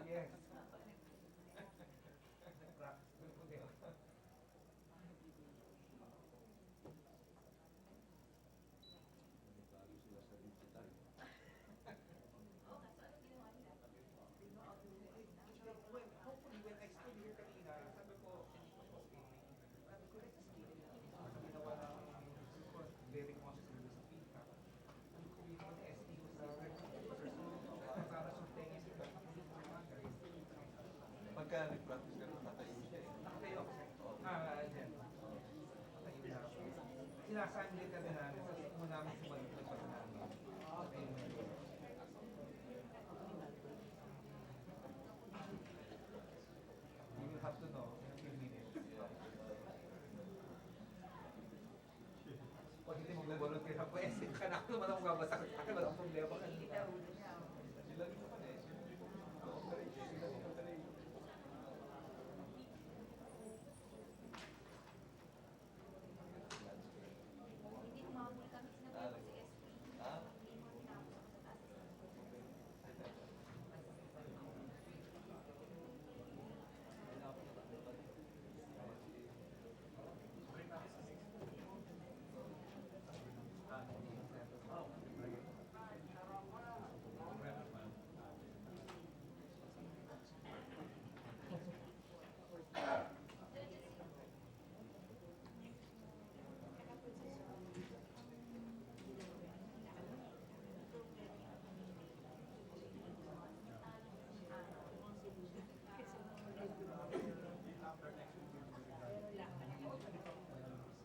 Yes. Hopefully, when I stood here kanina, sabi ko, sabi ko, let's see. Ginawa ng very conscious sa feedback. Sabi ko, yung mga SD ko sa para sa tingin sila. Pagka nag-practice ka rin, tatayo siya eh. Nakatayo ako dyan. Nakatayo na ako. Sinasanglit kami namin sa kung namin sumalit na pag namin. You will have to know in a few minutes. Pag hindi mo mag-volunteer ako, essay ka na ako naman ang magbabasa sa akin, walang problema kanina. Sila rin naman eh. Sila rin naman eh. Hindi umabot kami sinabi ko si SP. Ah?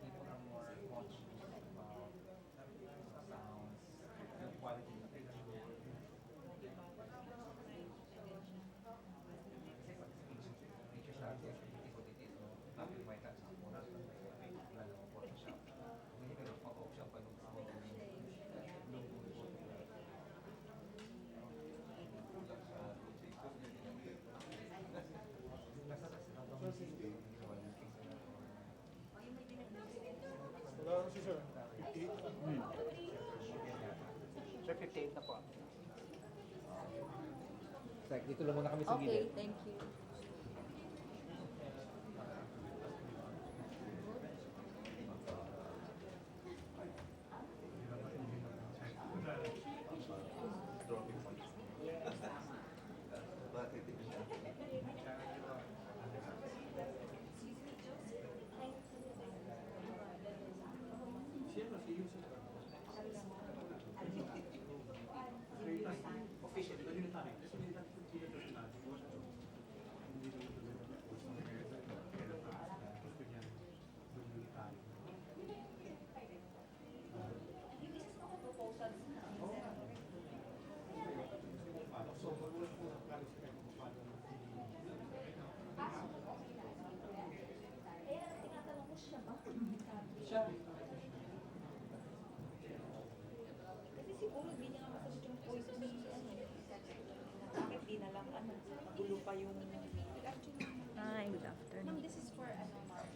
People are more conscious about sounds, the quality of the picture. Kasi pag pictures natin, it is what it is. Black and white at some point. Lalo ko Photoshop. Hindi ka nag-Photoshop pa nung Wala si sir. 58. Sir, 58 na po. Like, dito lang muna kami sa Okay, gilid. thank you. Bakit ito siya? Siya. Kasi siguro hindi niya nga masagot yung point ni bakit di na lang gulo pa yung good afternoon. Hi, good afternoon. Ma'am, this is for ma'am. Mamaya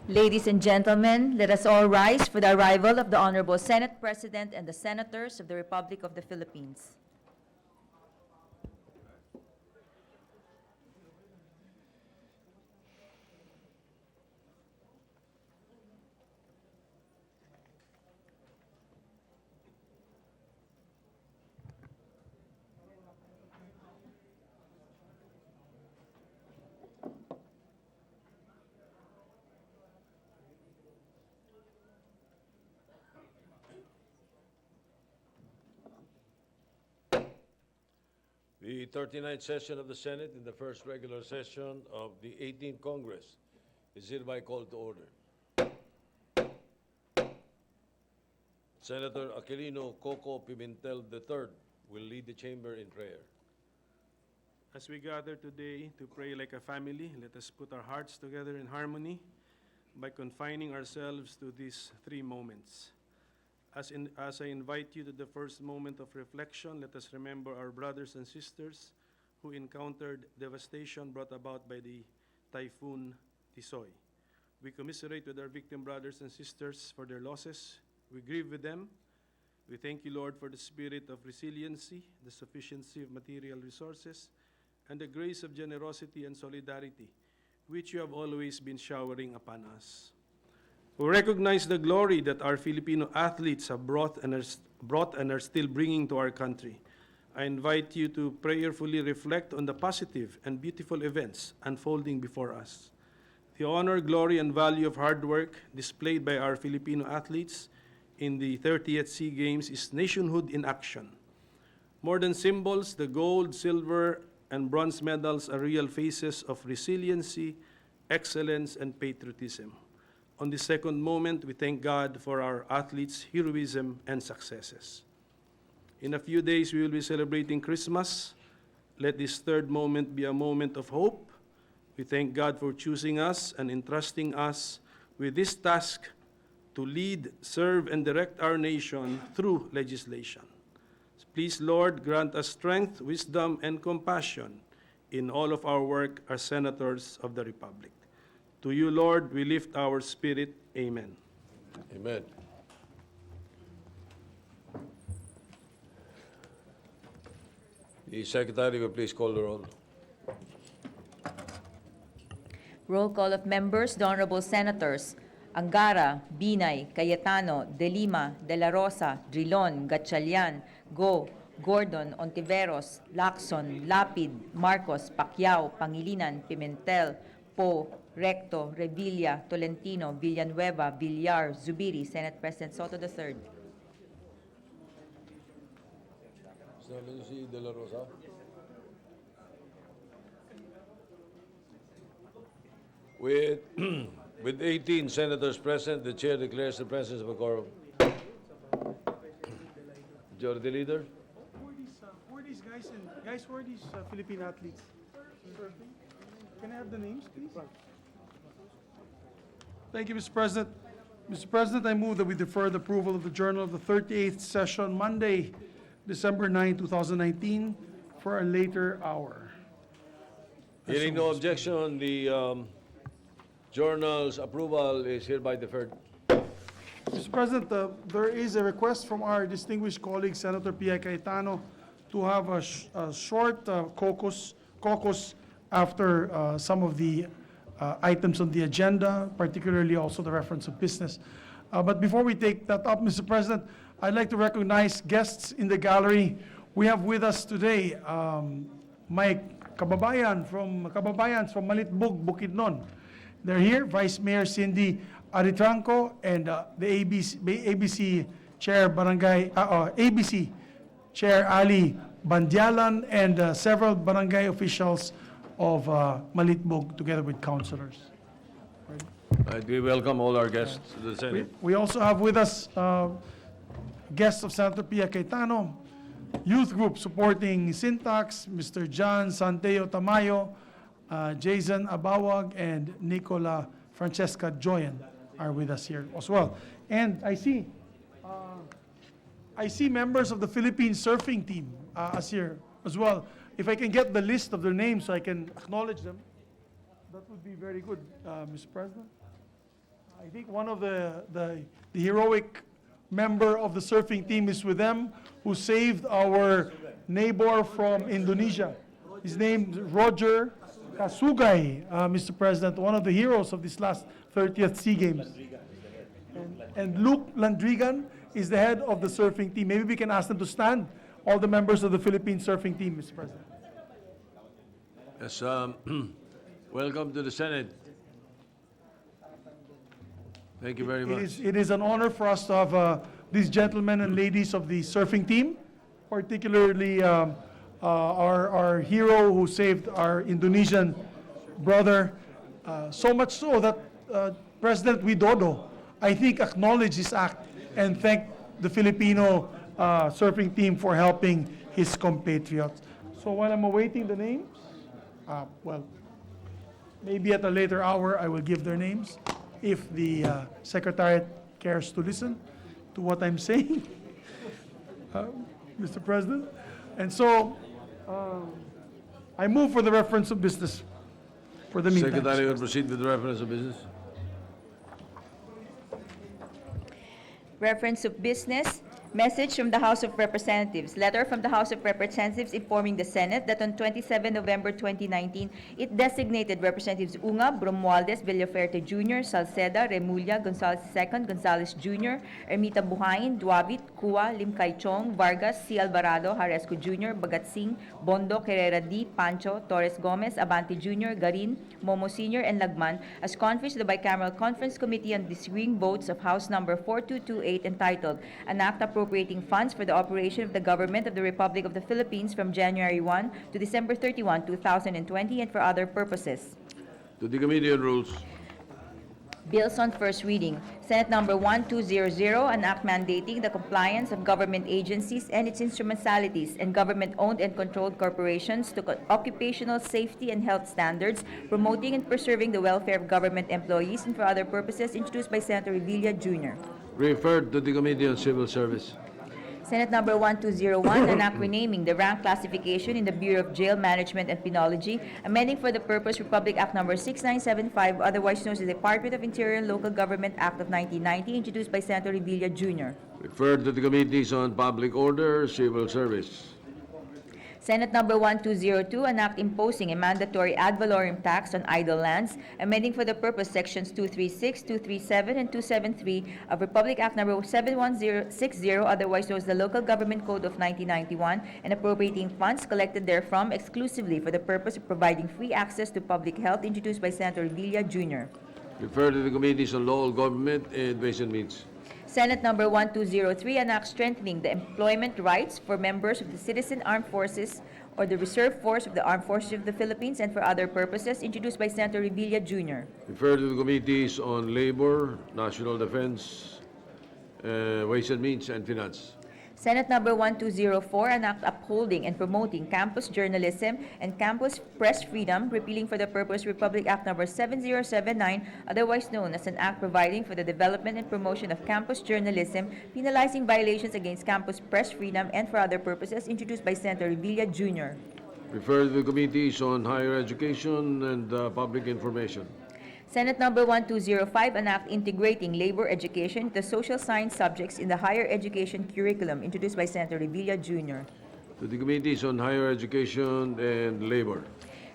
Ladies and gentlemen, let us all rise for the arrival of the Honorable Senate President and the Senators of the Republic of the Philippines. The 39th session of the Senate in the first regular session of the 18th Congress is hereby called to order. Senator Aquilino Coco Pimentel III will lead the chamber in prayer. As we gather today to pray like a family, let us put our hearts together in harmony by confining ourselves to these 3 moments. As I invite you to the first moment of reflection, let us remember our brothers and sisters who encountered devastation brought about by the Typhoon Tisoy. We commiserate with our victim brothers and sisters for their losses. We grieve with them. We thank you, Lord, for the spirit of resiliency, the sufficiency of material resources, and the grace of generosity and solidarity, which you have always been showering upon us. We recognize the glory that our Filipino athletes have brought and are still bringing to our country. I invite you to prayerfully reflect on the positive and beautiful events unfolding before us. The honor, glory, and value of hard work displayed by our Filipino athletes in the 30th SEA Games is nationhood in action. More than symbols, the gold, silver, and bronze medals are real faces of resiliency, excellence, and patriotism. On the second moment, we thank God for our athletes' heroism and successes. In a few days, we will be celebrating Christmas. Let this third moment be a moment of hope. We thank God for choosing us and entrusting us with this task to lead, serve, and direct our nation through legislation. Please, Lord, grant us strength, wisdom, and compassion in all of our work as senators of the Republic. To you, Lord, we lift our spirit. Amen. Amen. The Secretary will please call the roll. Roll call of members, the Honorable Senators Angara, Binay, Cayetano, De Lima, De La Rosa, Drilon, Gatchalian, Go, Gordon, Ontiveros, Lacson, Lapid, Marcos, Pacquiao, Pangilinan, Pimentel, Po, Recto, Revilla, Tolentino, Villanueva, Villar, Zubiri, Senate President Soto III. Excellency De La Rosa. With 18 senators present, the chair declares the presence of a quorum. Majority Leader. Who are these guys? Who are these Philippine athletes? Can I have the names, please? Thank you, Mr. President. Mr. President, I move that we defer the approval of the Journal of the 38th session, Monday, December 9, 2019, for a later hour. Hearing no objection, the journal's approval is hereby deferred. Mr. President, there is a request from our distinguished colleague, Senator P.I. Cayetano, to have a short caucus after some of the items on the agenda, particularly also the reference of business. But before we take that up, Mr. President, I'd like to recognize guests in the gallery. We have with us today my kababayans from Malitbog, Bukidnon. They're here, Vice Mayor Cindy Aritranco and the ABC Chair ABC Chair Ali Bandialan and several barangay officials of Malitbog together with councilors. We welcome all our guests to the Senate. We also have with us guests of Senator Pia Cayetano, youth group supporting Syntax, Mr. John Santeo Tamayo, Jason Abawag, and Nicola Francesca Joyan are with us here as well. And I see members of the Philippine surfing team as here as well. If I can get the list of their names so I can acknowledge them, that would be very good, Mr. President. I think one of the heroic member of the surfing team is with them, who saved our neighbor from Indonesia. His name is Roger Kasugay, Mr. President, one of the heroes of this last 30th SEA Games. And Luke Landrigan is the head of the surfing team. Maybe we can ask them to stand, all the members of the Philippine surfing team, Mr. President. Yes, welcome to the Senate. Thank you very much. It is an honor for us to have these gentlemen and ladies of the surfing team, particularly our hero who saved our Indonesian brother, so much so that President Widodo, I think, acknowledged this act and thanked the Filipino surfing team for helping his compatriots. So while I'm awaiting the names, Well, maybe at a later hour, I will give their names if the Secretariat cares to listen to what I'm saying, Mr. President. And so, I move for the reference of business for the meantime. Secretary will proceed with the reference of business. Reference of business. Message from the House of Representatives. Letter from the House of Representatives informing the Senate that on 27 November 2019, it designated Representatives Unga, Bromualdez, Villaferte Jr., Salceda, Remulla, Gonzales II, Gonzales Jr., Ermita Buhain, Duavit, Kua, Lim Kay Chong, Vargas, C. Alvarado, Haresco Jr., Bagatsing, Bondo, Herrera D., Pancho, Torres Gomez, Abante Jr., Garin, Momo Sr., and Lagman as conference to the Bicameral Conference Committee on Disagreeing Votes of House Number 4228 entitled An Act Appropriating Funds for the Operation of the Government of the Republic of the Philippines from January 1 to December 31, 2020 and for other purposes. To the Committee on Rules. Bills on first reading. Senate Number 1200, an act mandating the compliance of government agencies and its instrumentalities and government-owned and controlled corporations to occupational safety and health standards, promoting and preserving the welfare of government employees and for other purposes, introduced by Senator Revilla Jr. Referred to the Committee on Civil Service. Senate Number 1201, an act renaming the rank classification in the Bureau of Jail Management and Penology, amending for the purpose Republic Act Number 6975, otherwise known as the Department of Interior and Local Government Act of 1990, introduced by Senator Revilla Jr. Referred to the Committees on Public Order, Civil Service. Senate Number 1202, an act imposing a mandatory ad valorem tax on idle lands, amending for the purpose Sections 236, 237, and 273 of Republic Act Number 71060, otherwise known as the Local Government Code of 1991, and appropriating funds collected therefrom exclusively for the purpose of providing free access to public health, introduced by Senator Villa Jr. Referred to the Committees on Local Government and Ways and Means. Senate Number 1203, an act strengthening the employment rights for members of the Citizen Armed Forces or the Reserve Force of the Armed Forces of the Philippines and for other purposes, introduced by Senator Revilla Jr. Referred to the Committees on Labor, National Defense, Ways and Means, and Finance. Senate Number 1204, an act upholding and promoting campus journalism and campus press freedom, repealing for the purpose Republic Act Number 7079, otherwise known as an act providing for the development and promotion of campus journalism, penalizing violations against campus press freedom and for other purposes, introduced by Senator Revilla Jr. Referred to the Committees on Higher Education and Public Information. Senate Number 1205, an act integrating labor education to social science subjects in the higher education curriculum, introduced by Senator Revilla Jr. To the Committees on Higher Education and Labor.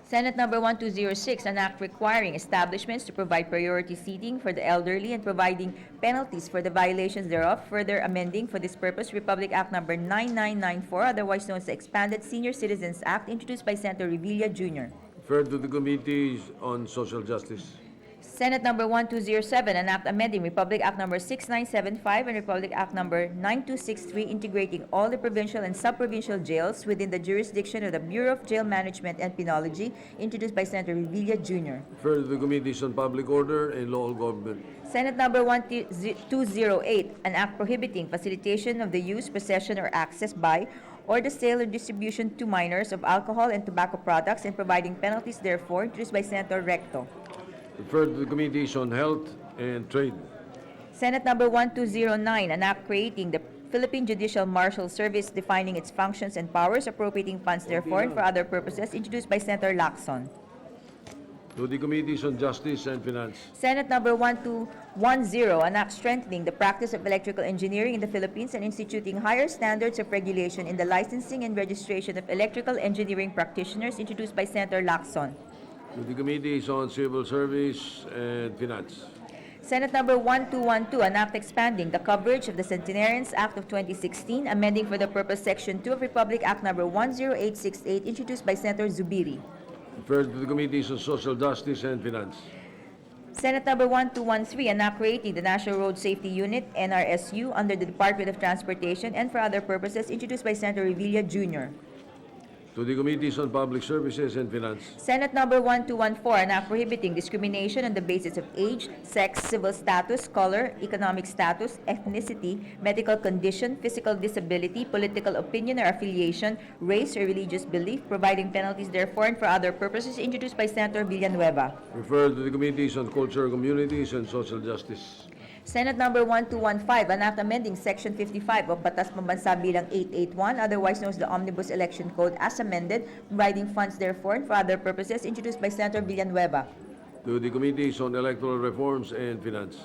Senate Number 1206, an act requiring establishments to provide priority seating for the elderly and providing penalties for the violations thereof, further amending for this purpose Republic Act Number 9994, otherwise known as the Expanded Senior Citizens Act, introduced by Senator Revilla Jr. Referred to the Committees on Social Justice. Senate Number 1207, an act amending Republic Act Number 6975 and Republic Act Number 9263, integrating all the provincial and sub-provincial jails within the jurisdiction of the Bureau of Jail Management and Penology, introduced by Senator Revilla Jr. Referred to the Committees on Public Order and Local Government. Senate Number 1208, an act prohibiting facilitation of the use, possession, or access by or the sale or distribution to minors of alcohol and tobacco products and providing penalties therefore, introduced by Senator Recto. Referred to the Committees on Health and Trade. Senate Number 1209, an act creating the Philippine Judicial Marshal Service, defining its functions and powers, appropriating funds therefore and for other purposes, introduced by Senator Lacson. To the Committees on Justice and Finance. Senate Number 1210, an act strengthening the practice of electrical engineering in the Philippines and instituting higher standards of regulation in the licensing and registration of electrical engineering practitioners, introduced by Senator Lacson. To the Committees on Civil Service and Finance. Senate Number 1212, an act expanding the coverage of the Centenarians Act of 2016, amending for the purpose Section 2 of Republic Act Number 10868, introduced by Senator Zubiri. Referred to the Committees on Social Justice and Finance. Senate Number 1213, an act creating the National Road Safety Unit, NRSU, under the Department of Transportation and for other purposes, introduced by Senator Revilla Jr. To the Committees on Public Services and Finance. Senate Number 1214, an act prohibiting discrimination on the basis of age, sex, civil status, color, economic status, ethnicity, medical condition, physical disability, political opinion or affiliation, race or religious belief, providing penalties therefore and for other purposes, introduced by Senator Villanueva. Referred to the Committees on Culture, Communities, and Social Justice. Senate Number 1215, an act amending Section 55 of Batas Pambansa bilang 881, otherwise known as the Omnibus Election Code, as amended, providing funds therefore and for other purposes, introduced by Senator Villanueva. To the Committees on Electoral Reforms and Finance.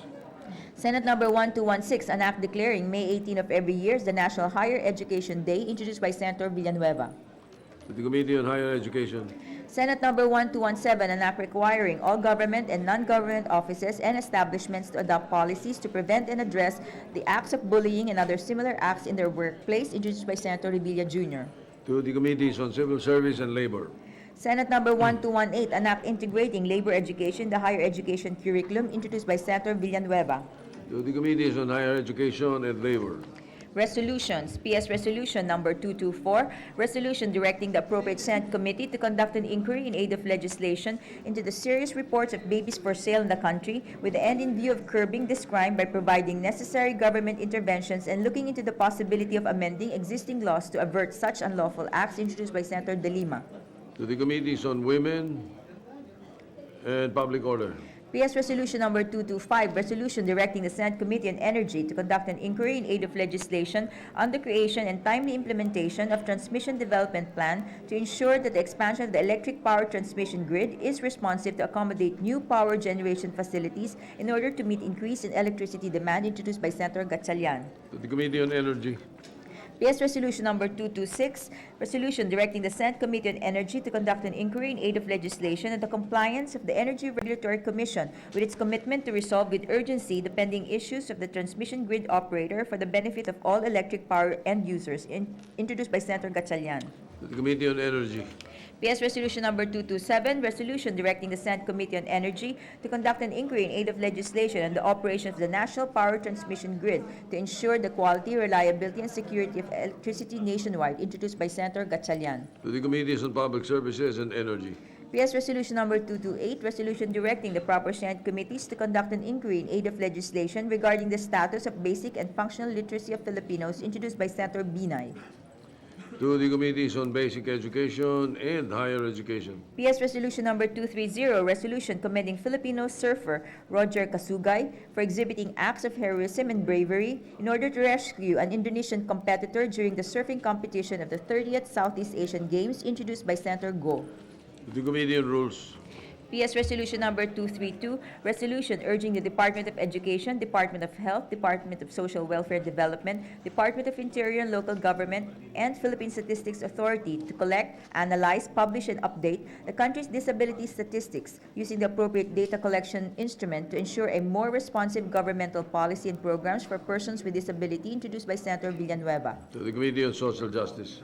Senate Number 1216, an act declaring May 18 of every year as the National Higher Education Day, introduced by Senator Villanueva. To the Committee on Higher Education. Senate Number 1217, an act requiring all government and non-government offices and establishments to adopt policies to prevent and address the acts of bullying and other similar acts in their workplace, introduced by Senator Revilla Jr. To the Committees on Civil Service and Labor. Senate Number 1218, an act integrating labor education, the higher education curriculum, introduced by Senator Villanueva. To the Committees on Higher Education and Labor. Resolutions. PS Resolution Number 224, resolution directing the appropriate Senate committee to conduct an inquiry in aid of legislation into the serious reports of babies for sale in the country, with the end in view of curbing this crime by providing necessary government interventions and looking into the possibility of amending existing laws to avert such unlawful acts, introduced by Senator De Lima. To the Committees on Women and Public Order. PS Resolution Number 225, resolution directing the Senate Committee on Energy to conduct an inquiry in aid of legislation on the creation and timely implementation of Transmission Development Plan to ensure that the expansion of the electric power transmission grid is responsive to accommodate new power generation facilities in order to meet increase in electricity demand, introduced by Senator Gatchalian. To the Committee on Energy. PS Resolution Number 226, resolution directing the Senate Committee on Energy to conduct an inquiry in aid of legislation and the compliance of the Energy Regulatory Commission with its commitment to resolve with urgency the pending issues of the transmission grid operator for the benefit of all electric power end users, introduced by Senator Gatchalian. To the Committee on Energy. PS Resolution Number 227, resolution directing the Senate Committee on Energy to conduct an inquiry in aid of legislation on the operation of the National Power Transmission Grid to ensure the quality, reliability, and security of electricity nationwide, introduced by Senator Gatchalian. To the Committees on Public Services and Energy. PS Resolution Number 228, resolution directing the proper Senate committees to conduct an inquiry in aid of legislation regarding the status of basic and functional literacy of Filipinos, introduced by Senator Binay. To the Committees on Basic Education and Higher Education. PS Resolution Number 230, resolution commending Filipino surfer Roger Kasugay for exhibiting acts of heroism and bravery in order to rescue an Indonesian competitor during the surfing competition of the 30th Southeast Asian Games, introduced by Senator Go. To the Committee on Rules. PS Resolution Number 232, resolution urging the Department of Education, Department of Health, Department of Social Welfare Development, Department of Interior and Local Government, and Philippine Statistics Authority to collect, analyze, publish, and update the country's disability statistics using the appropriate data collection instrument to ensure a more responsive governmental policy and programs for persons with disability, introduced by Senator Villanueva. To the Committee on Social Justice.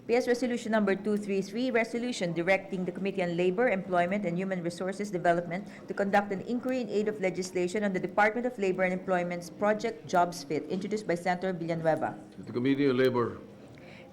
PS Resolution Number 233, resolution directing the Committee on Labor, Employment, and Human Resources Development to conduct an inquiry in aid of legislation on the Department of Labor and Employment's Project Jobs Fit, introduced by Senator Villanueva. To the Committee on Labor.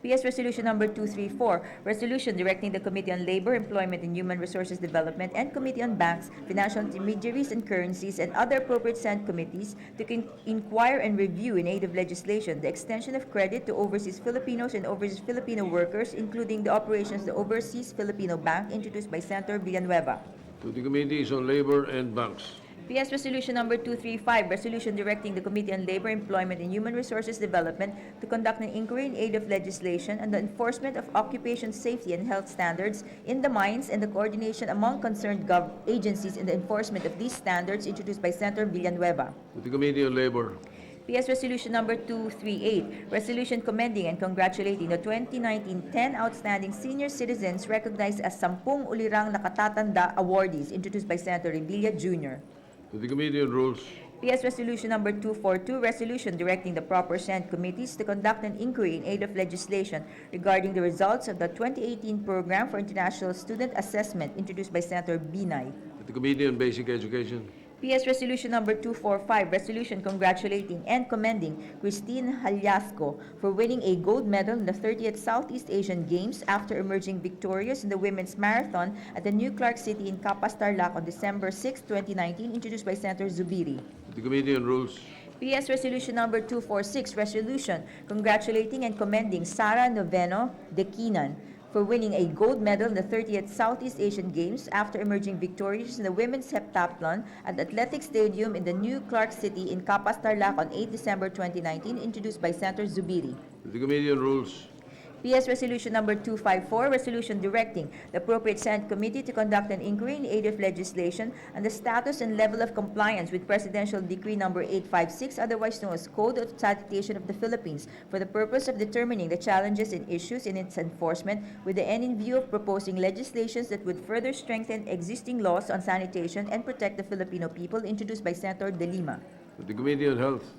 PS Resolution Number 234, resolution directing the Committee on Labor, Employment, and Human Resources Development and Committee on Banks, Financial Intermediaries and Currencies, and other appropriate Senate committees to inquire and review in aid of legislation the extension of credit to overseas Filipinos and overseas Filipino workers, including the operations of the Overseas Filipino Bank, introduced by Senator Villanueva. To the Committees on Labor and Banks. PS Resolution Number 235, resolution directing the Committee on Labor, Employment, and Human Resources Development to conduct an inquiry in aid of legislation on the enforcement of occupation safety and health standards in the mines and the coordination among concerned agencies in the enforcement of these standards, introduced by Senator Villanueva. To the Committee on Labor. PS Resolution Number 238, resolution commending and congratulating the 2019 10 outstanding senior citizens recognized as 10 ulirang nakatatanda awardees, introduced by Senator Revilla Jr. To the Committee on Rules. PS Resolution Number 242, resolution directing the proper Senate committees to conduct an inquiry in aid of legislation regarding the results of the 2018 Program for International Student Assessment, introduced by Senator Binay. To the Committee on Basic Education. PS Resolution Number 245, resolution congratulating and commending Christine Halyasco for winning a gold medal in the 30th Southeast Asian Games after emerging victorious in the women's marathon at the New Clark City in Capas, Tarlac on December 6, 2019, introduced by Senator Zubiri. The Committee on Rules. PS Resolution Number 246, resolution congratulating and commending Sara Noveno Dequinan for winning a gold medal in the 30th Southeast Asian Games after emerging victorious in the women's heptathlon at the Athletic Stadium in the New Clark City in Capas, Tarlac on 8 December 2019, introduced by Senator Zubiri. The Committee on Rules. PS Resolution Number 254, resolution directing the appropriate Senate committee to conduct an inquiry in aid of legislation on the status and level of compliance with Presidential Decree Number 856, otherwise known as Code of Sanitation of the Philippines, for the purpose of determining the challenges and issues in its enforcement, with the end in view of proposing legislations that would further strengthen existing laws on sanitation and protect the Filipino people, introduced by Senator De Lima. The Committee on Health.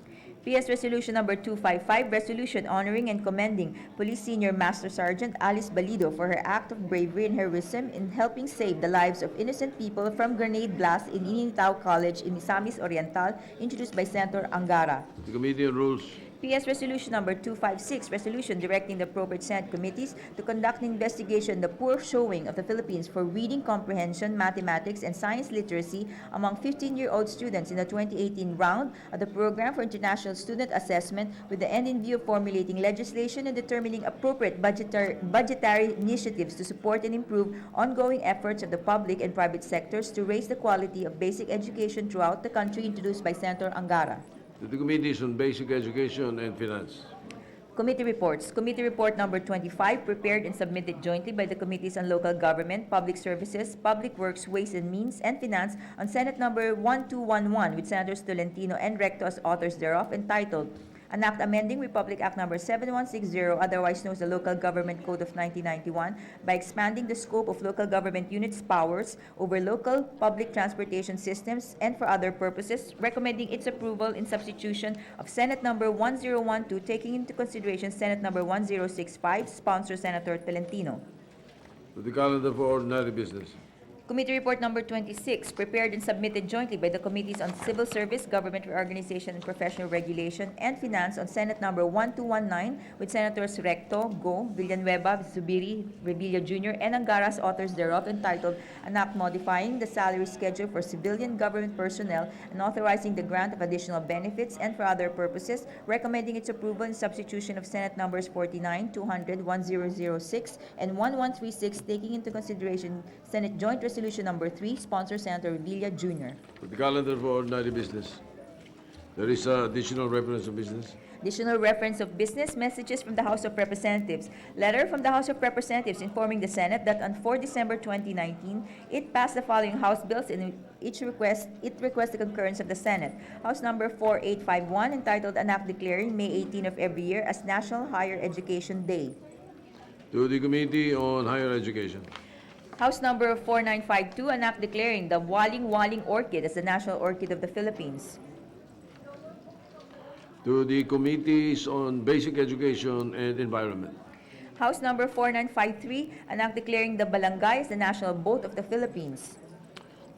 PS Resolution Number 255, resolution honoring and commending Police Senior Master Sergeant Alice Balido for her act of bravery and heroism in helping save the lives of innocent people from grenade blast in Initao College in Misamis Oriental, introduced by Senator Angara. The Committee on Rules. PS Resolution Number 256, resolution directing the appropriate Senate committees to conduct an investigation on the poor showing of the Philippines for reading comprehension, mathematics, and science literacy among 15-year-old students in the 2018 round of the Program for International Student Assessment, with the end in view of formulating legislation and determining appropriate budgetary initiatives to support and improve ongoing efforts of the public and private sectors to raise the quality of basic education throughout the country, introduced by Senator Angara. The Committees on Basic Education and Finance. Committee reports. Committee Report Number 25, prepared and submitted jointly by the Committees on Local Government, Public Services, Public Works, Ways and Means, and Finance on Senate Number 1211, with Senators Tolentino and Recto as authors thereof, entitled An Act Amending Republic Act Number 7160, otherwise known as the Local Government Code of 1991, by expanding the scope of local government units' powers over local public transportation systems and for other purposes, recommending its approval in substitution of Senate Number 1012, taking into consideration Senate Number 1065, sponsor Senator Tolentino. The calendar for ordinary business. Committee Report Number 26, prepared and submitted jointly by the Committees on Civil Service, Government Reorganization and Professional Regulation, and Finance on Senate Number 1219, with Senators Recto, Go, Villanueva, Zubiri, Revilla Jr., and Angara as authors thereof, entitled An Act Modifying the Salary Schedule for Civilian Government Personnel and authorizing the grant of additional benefits and for other purposes, recommending its approval in substitution of Senate Numbers 49, 200, 1006, and 1136, taking into consideration Senate Joint Resolution Number 3, sponsor Senator Revilla Jr. The calendar for ordinary business. There is additional reference of business. Additional reference of business, messages from the House of Representatives. Letter from the House of Representatives informing the Senate that on 4 December 2019, it passed the following House bills in it requests the concurrence of the Senate. House Number 4851, entitled An Act Declaring May 18 of every year as National Higher Education Day. To the Committee on Higher Education. House Number 4952, an act declaring the waling-waling orchid as the national orchid of the Philippines. To the Committees on Basic Education and Environment. House Number 4953, an act declaring the balangay as the national boat of the Philippines.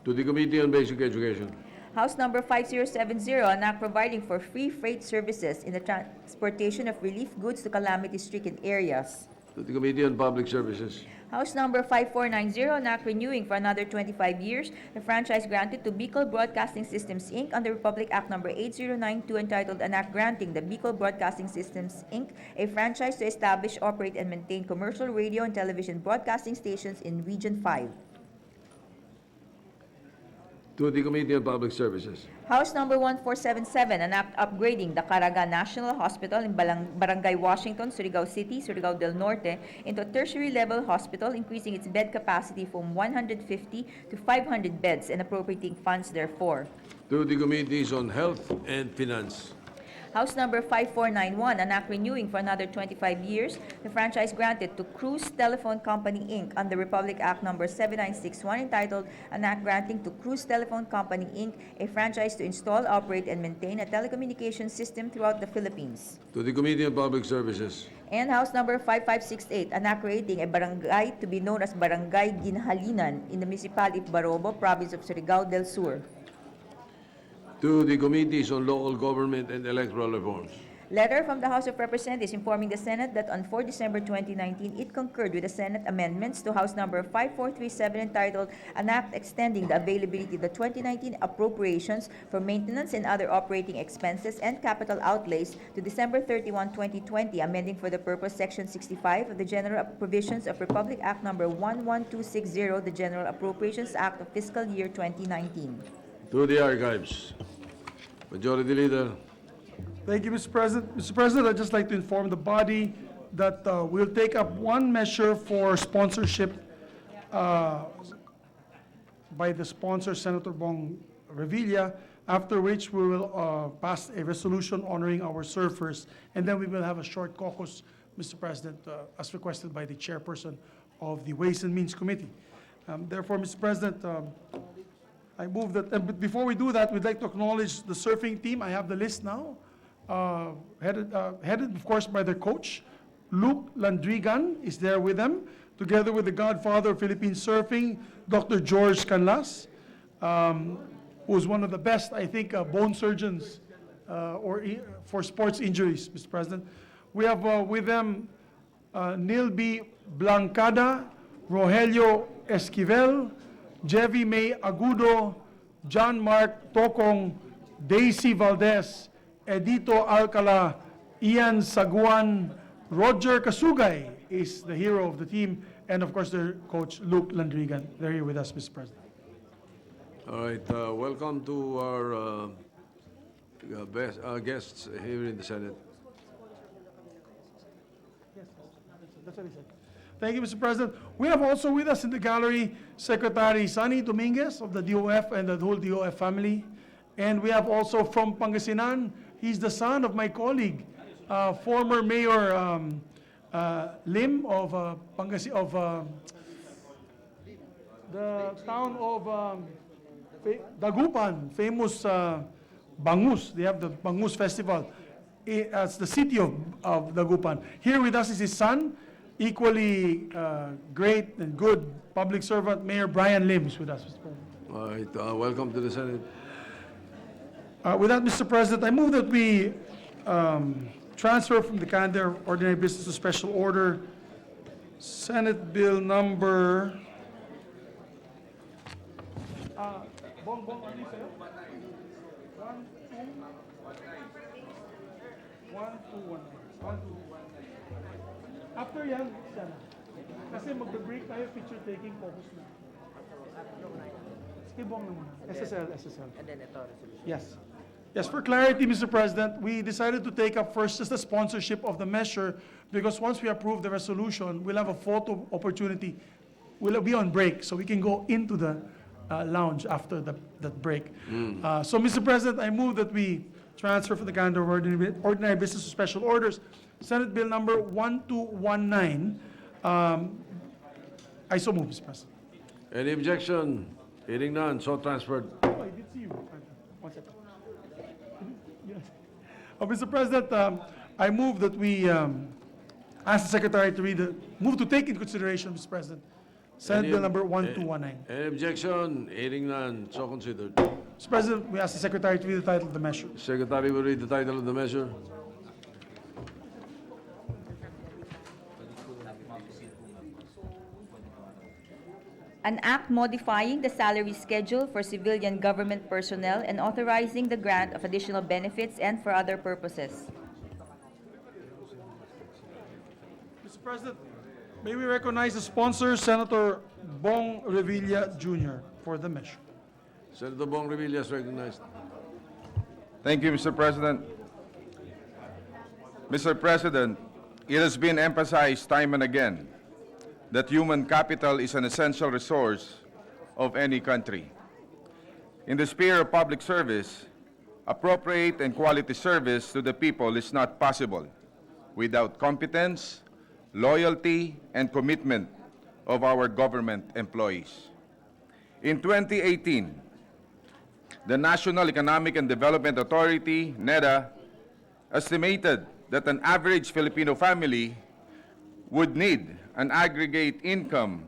To the Committee on Basic Education. House Number 5070, an act providing for free freight services in the transportation of relief goods to calamity-stricken areas. To the Committee on Public Services. House Number 5490, an act renewing for another 25 years the franchise granted to Bicol Broadcasting Systems, Inc. under Republic Act Number 8092, entitled An Act Granting the Bicol Broadcasting Systems, Inc. a franchise to establish, operate, and maintain commercial radio and television broadcasting stations in Region 5. To the Committee on Public Services. House Number 1477, an act upgrading the Caraga National Hospital in Barangay Washington, Surigao City, Surigao del Norte into a tertiary level hospital, increasing its bed capacity from 150 to 500 beds and appropriating funds therefor. To the Committees on Health and Finance. House Number 5491, an act renewing for another 25 years the franchise granted to Cruz Telephone Company, Inc. under Republic Act Number 7961, entitled An Act Granting to Cruz Telephone Company, Inc. a franchise to install, operate, and maintain a telecommunications system throughout the Philippines. To the Committee on Public Services. And House Number 5568, an act creating a barangay to be known as Barangay Ginhalinan in the municipality of Barobo, province of Surigao del Sur. to the Committees on Local Government and Electoral Reforms. Letter from the House of Representatives informing the Senate that on 4 December 2019, it concurred with the Senate amendments to House Number 5437 entitled An Act Extending the Availability of the 2019 Appropriations for Maintenance and Other Operating Expenses and Capital Outlays to December 31, 2020, amending for the purpose Section 65 of the General Provisions of Republic Act Number 11260, the General Appropriations Act of Fiscal Year 2019. To the archives. Majority Leader. Thank you, Mr. President. Mr. President, I'd just like to inform the body that we'll take up one measure for sponsorship by the sponsor, Senator Bong Revilla, after which we will pass a resolution honoring our surfers, and then we will have a short caucus, Mr. President, as requested by the chairperson of the Ways and Means Committee. Therefore, Mr. President, I move that, but before we do that, we'd like to acknowledge the surfing team. I have the list now. Headed, of course, by their coach. Luke Landrigan is there with them, together with the godfather of Philippine surfing, Dr. George Canlas, who's one of the best, I think, bone surgeons for sports injuries, Mr. President. We have with them Nilby Blancada, Rogelio Esquivel, Jevi May Agudo, John Mark Tokong, Daisy Valdez, Edito Alcala, Ian Saguan, Roger Kasugay is the hero of the team, and of course their coach, Luke Landrigan. They're here with us, Mr. President. All right, welcome to our guests here in the Senate. That's what he said. Thank you, Mr. President. We have also with us in the gallery Secretary Sonny Dominguez of the DOF and the whole DOF family. And we have also from Pangasinan, he's the son of my colleague, former Mayor Lim of the town of Dagupan, famous Bangus. They have the Bangus Festival. It's the city of Dagupan. Here with us is his son, equally great and good public servant, Mayor Brian Lim is with us, Mr. President. All right, welcome to the Senate. With that, Mr. President, I move that we transfer from the calendar of ordinary business to special order Senate Bill number... Bong, ano yung sa'yo? 1219. After yan, sana. Kasi magbe-break tayo, picture taking, focus na. Sige, Bong naman. SSL. And then ito, resolution. Yes. Yes, for clarity, Mr. President, we decided to take up first just the sponsorship of the measure because once we approve the resolution, we'll have a photo opportunity. We'll be on break, so we can go into the lounge after that break. So, Mr. President, I move that we transfer from the calendar of ordinary business to special orders Senate Bill number 1219. I so move, Mr. President. Any objection? Hearing none, so transferred. Oh, I did see you. One second. Yes. Mr. President, I move that we ask the Secretary to move to take into consideration, Mr. President, Senate Bill number 1219. Any objection? Hearing none, so considered. Mr. President, we ask the Secretary to read the title of the measure. Secretary will read the title of the measure. An act modifying the salary schedule for civilian government personnel and authorizing the grant of additional benefits and for other purposes. Mr. President, may we recognize the sponsor, Senator Bong Revilla Jr., for the measure. Senator Bong Revilla is recognized. Thank you, Mr. President. Mr. President, it has been emphasized time and again that human capital is an essential resource of any country. In the sphere of public service, appropriate and quality service to the people is not possible without competence, loyalty, and commitment of our government employees. In 2018, the National Economic and Development Authority, NEDA, estimated that an average Filipino family would need an aggregate income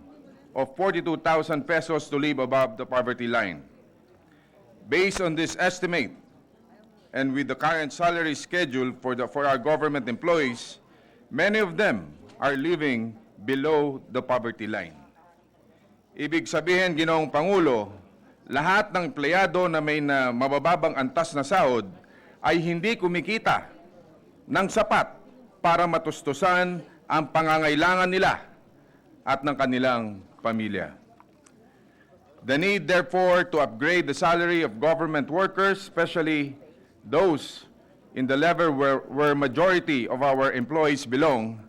of 42,000 pesos to live above the poverty line. Based on this estimate, and with the current salary schedule for our government employees, many of them are living below the poverty line. Ibig sabihin, Ginoong Pangulo, lahat ng empleyado na may mabababang antas na sahod ay hindi kumikita ng sapat para matustusan ang pangangailangan nila at ng kanilang pamilya. The need, therefore, to upgrade the salary of government workers, especially those in the level where majority of our employees belong,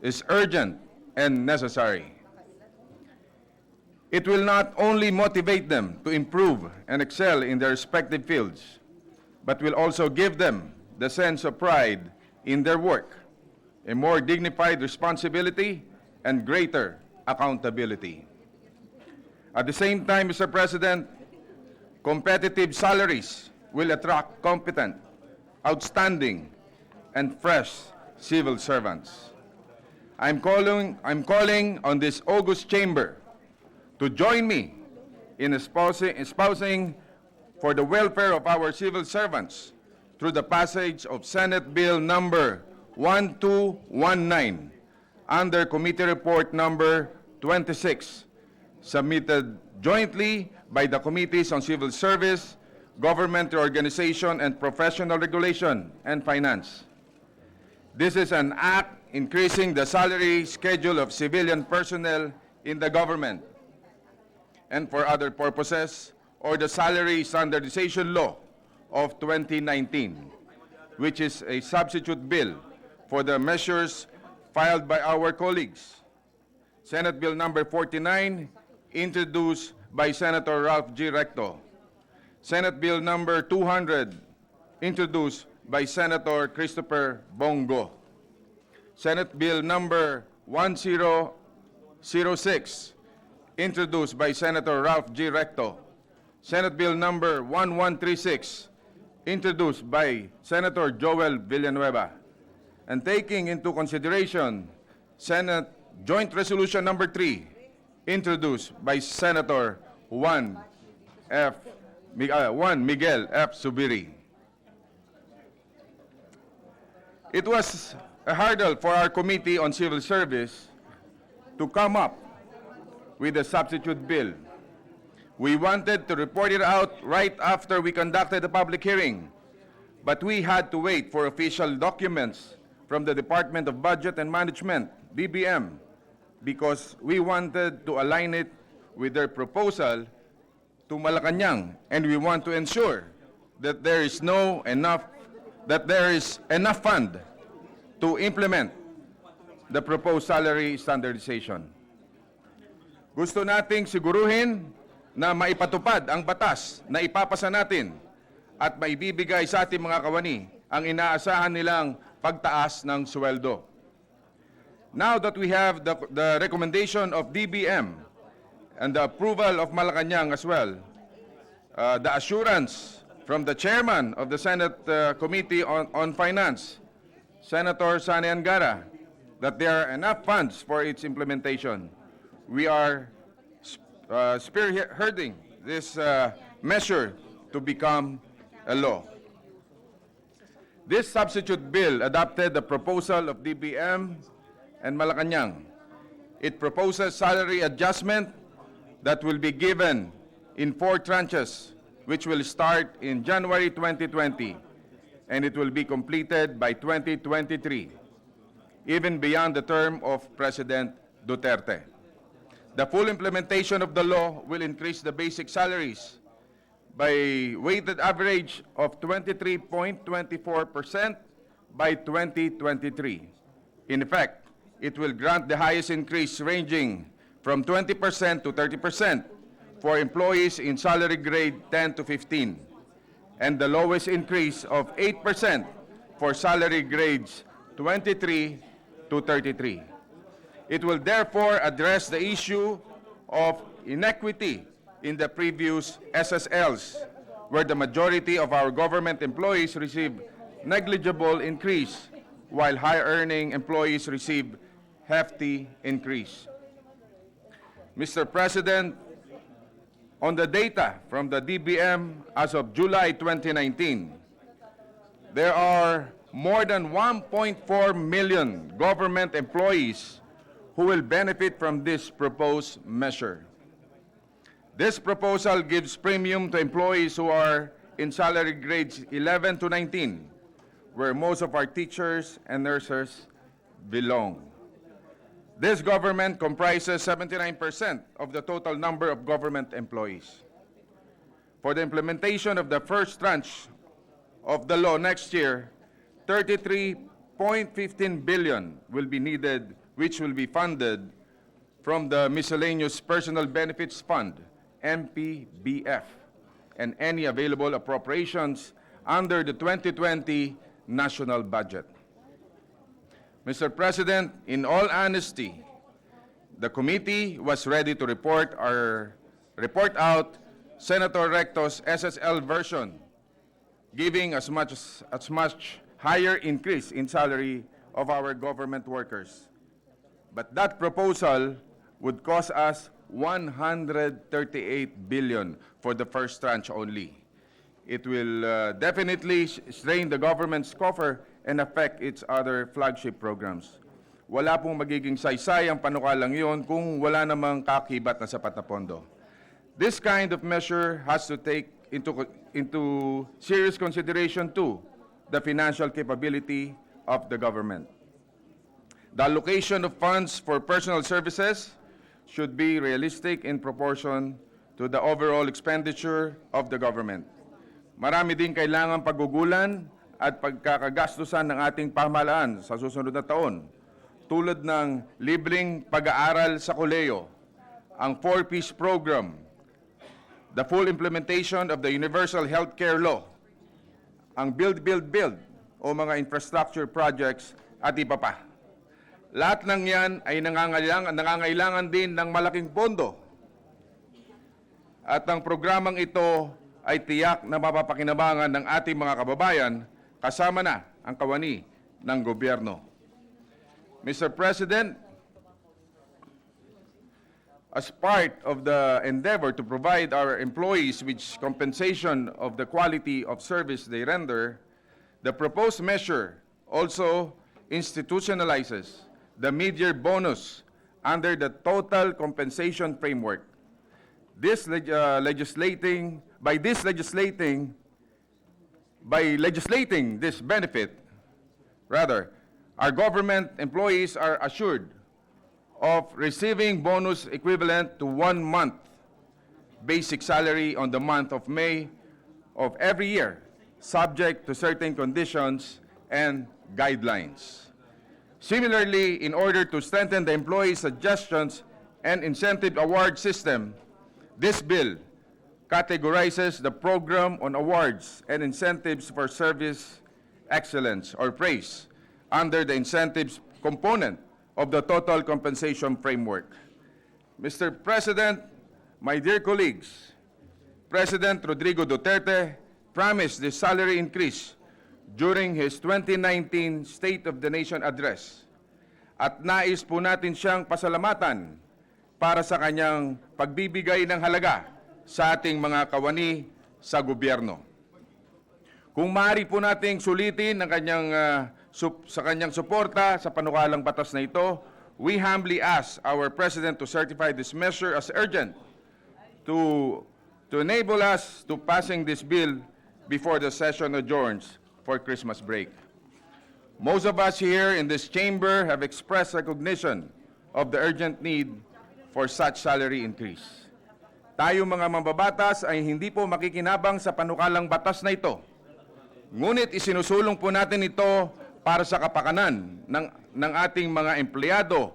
is urgent and necessary. It will not only motivate them to improve and excel in their respective fields, but will also give them the sense of pride in their work, a more dignified responsibility, and greater accountability. At the same time, Mr. President, competitive salaries will attract competent, outstanding, and fresh civil servants. I'm calling on this august chamber to join me in espousing for the welfare of our civil servants through the passage of Senate Bill number 1219 under Committee Report number 26, submitted jointly by the Committees on Civil Service, Government Reorganization and Professional Regulation, and Finance. This is an act increasing the salary schedule of civilian personnel in the government and for other purposes, or the Salary Standardization Law of 2019, which is a substitute bill for the measures filed by our colleagues. Senate Bill number 49, introduced by Senator Ralph G. Recto. Senate Bill number 200, introduced by Senator Christopher Bongo. Senate Bill number 1006, introduced by Senator Ralph G. Recto. Senate Bill number 1136, introduced by Senator Joel Villanueva. And taking into consideration Senate Joint Resolution number 3, introduced by Senator Juan Miguel F. Subiri. It was a hurdle for our Committee on Civil Service to come up with a substitute bill. We wanted to report it out right after we conducted the public hearing, but we had to wait for official documents from the Department of Budget and Management, DBM, because we wanted to align it with their proposal to Malacanang, and we want to ensure that there is enough fund to implement the proposed salary standardization. Gusto nating siguruhin na maipatupad ang batas na ipapasa natin at maibibigay sa ating mga kawani ang inaasahan nilang pagtaas ng sweldo. Now that we have the recommendation of DBM and the approval of Malacanang as well, the assurance from the chairman of the Senate Committee on Finance, Senator Sani Angara, that there are enough funds for its implementation, we are spearheading this measure to become a law. This substitute bill adopted the proposal of DBM and Malacanang. It proposes salary adjustment that will be given in 4 tranches, which will start in January 2020, and it will be completed by 2023, even beyond the term of President Duterte. The full implementation of the law will increase the basic salaries by weighted average of 23.24% by 2023. In effect, it will grant the highest increase ranging from 20% to 30% for employees in salary grade 10 to 15, and the lowest increase of 8% for salary grades 23 to 33. It will therefore address the issue of inequity in the previous SSLs, where the majority of our government employees receive negligible increase, while high-earning employees receive hefty increase. Mr. President, On the data from the DBM as of July 2019, there are more than 1.4 million government employees who will benefit from this proposed measure. This proposal gives premium to employees who are in salary grades 11 to 19, where most of our teachers and nurses belong. This government comprises 79% of the total number of government employees. For the implementation of the first tranche of the law next year, 33.15 billion will be needed, which will be funded from the Miscellaneous Personal Benefits Fund, MPBF, and any available appropriations under the 2020 national budget. Mr. President, in all honesty, the committee was ready to report out Senator Recto's SSL version, giving as much higher increase in salary of our government workers. But that proposal would cost us 138 billion for the first tranche only. It will definitely strain the government's coffer and affect its other flagship programs. Wala pong magiging saysay ang panukalang yon kung wala namang kakibat na sapat na pondo. This kind of measure has to take into serious consideration too the financial capability of the government. The allocation of funds for personal services should be realistic in proportion to the overall expenditure of the government. Marami din kailangan paggugulan at pagkakagastusan ng ating pamahalaan sa susunod na taon, tulad ng libreng pag-aaral sa kolehiyo, ang 4-piece program, the full implementation of the Universal Healthcare Law, ang Build, Build, Build o mga infrastructure projects at iba pa. Lahat ng yan ay nangangailangan din ng malaking pondo. At ang programang ito ay tiyak na mapapakinabangan ng ating mga kababayan kasama na ang kawani ng gobyerno. Mr. President, as part of the endeavor to provide our employees with compensation of the quality of service they render, the proposed measure also institutionalizes the mid-year bonus under the total compensation framework. By legislating this benefit, our government employees are assured of receiving bonus equivalent to 1 month basic salary on the month of May of every year, subject to certain conditions and guidelines. Similarly, in order to strengthen the employee suggestions and incentive award system, this bill categorizes the program on awards and incentives for service excellence or praise under the incentives component of the total compensation framework. Mr. President, my dear colleagues, President Rodrigo Duterte promised this salary increase during his 2019 State of the Nation address. At nais po natin siyang pasalamatan para sa kanyang pagbibigay ng halaga sa ating mga kawani sa gobyerno. Kung maaari po nating sulitin ang kanyang suporta sa panukalang batas na ito, we humbly ask our President to certify this measure as urgent to enable us to passing this bill before the session adjourns for Christmas break. Most of us here in this chamber have expressed recognition of the urgent need for such salary increase. Tayo mga mambabatas ay hindi po makikinabang sa panukalang batas na ito. Ngunit isinusulong po natin ito para sa kapakanan ng ating mga empleyado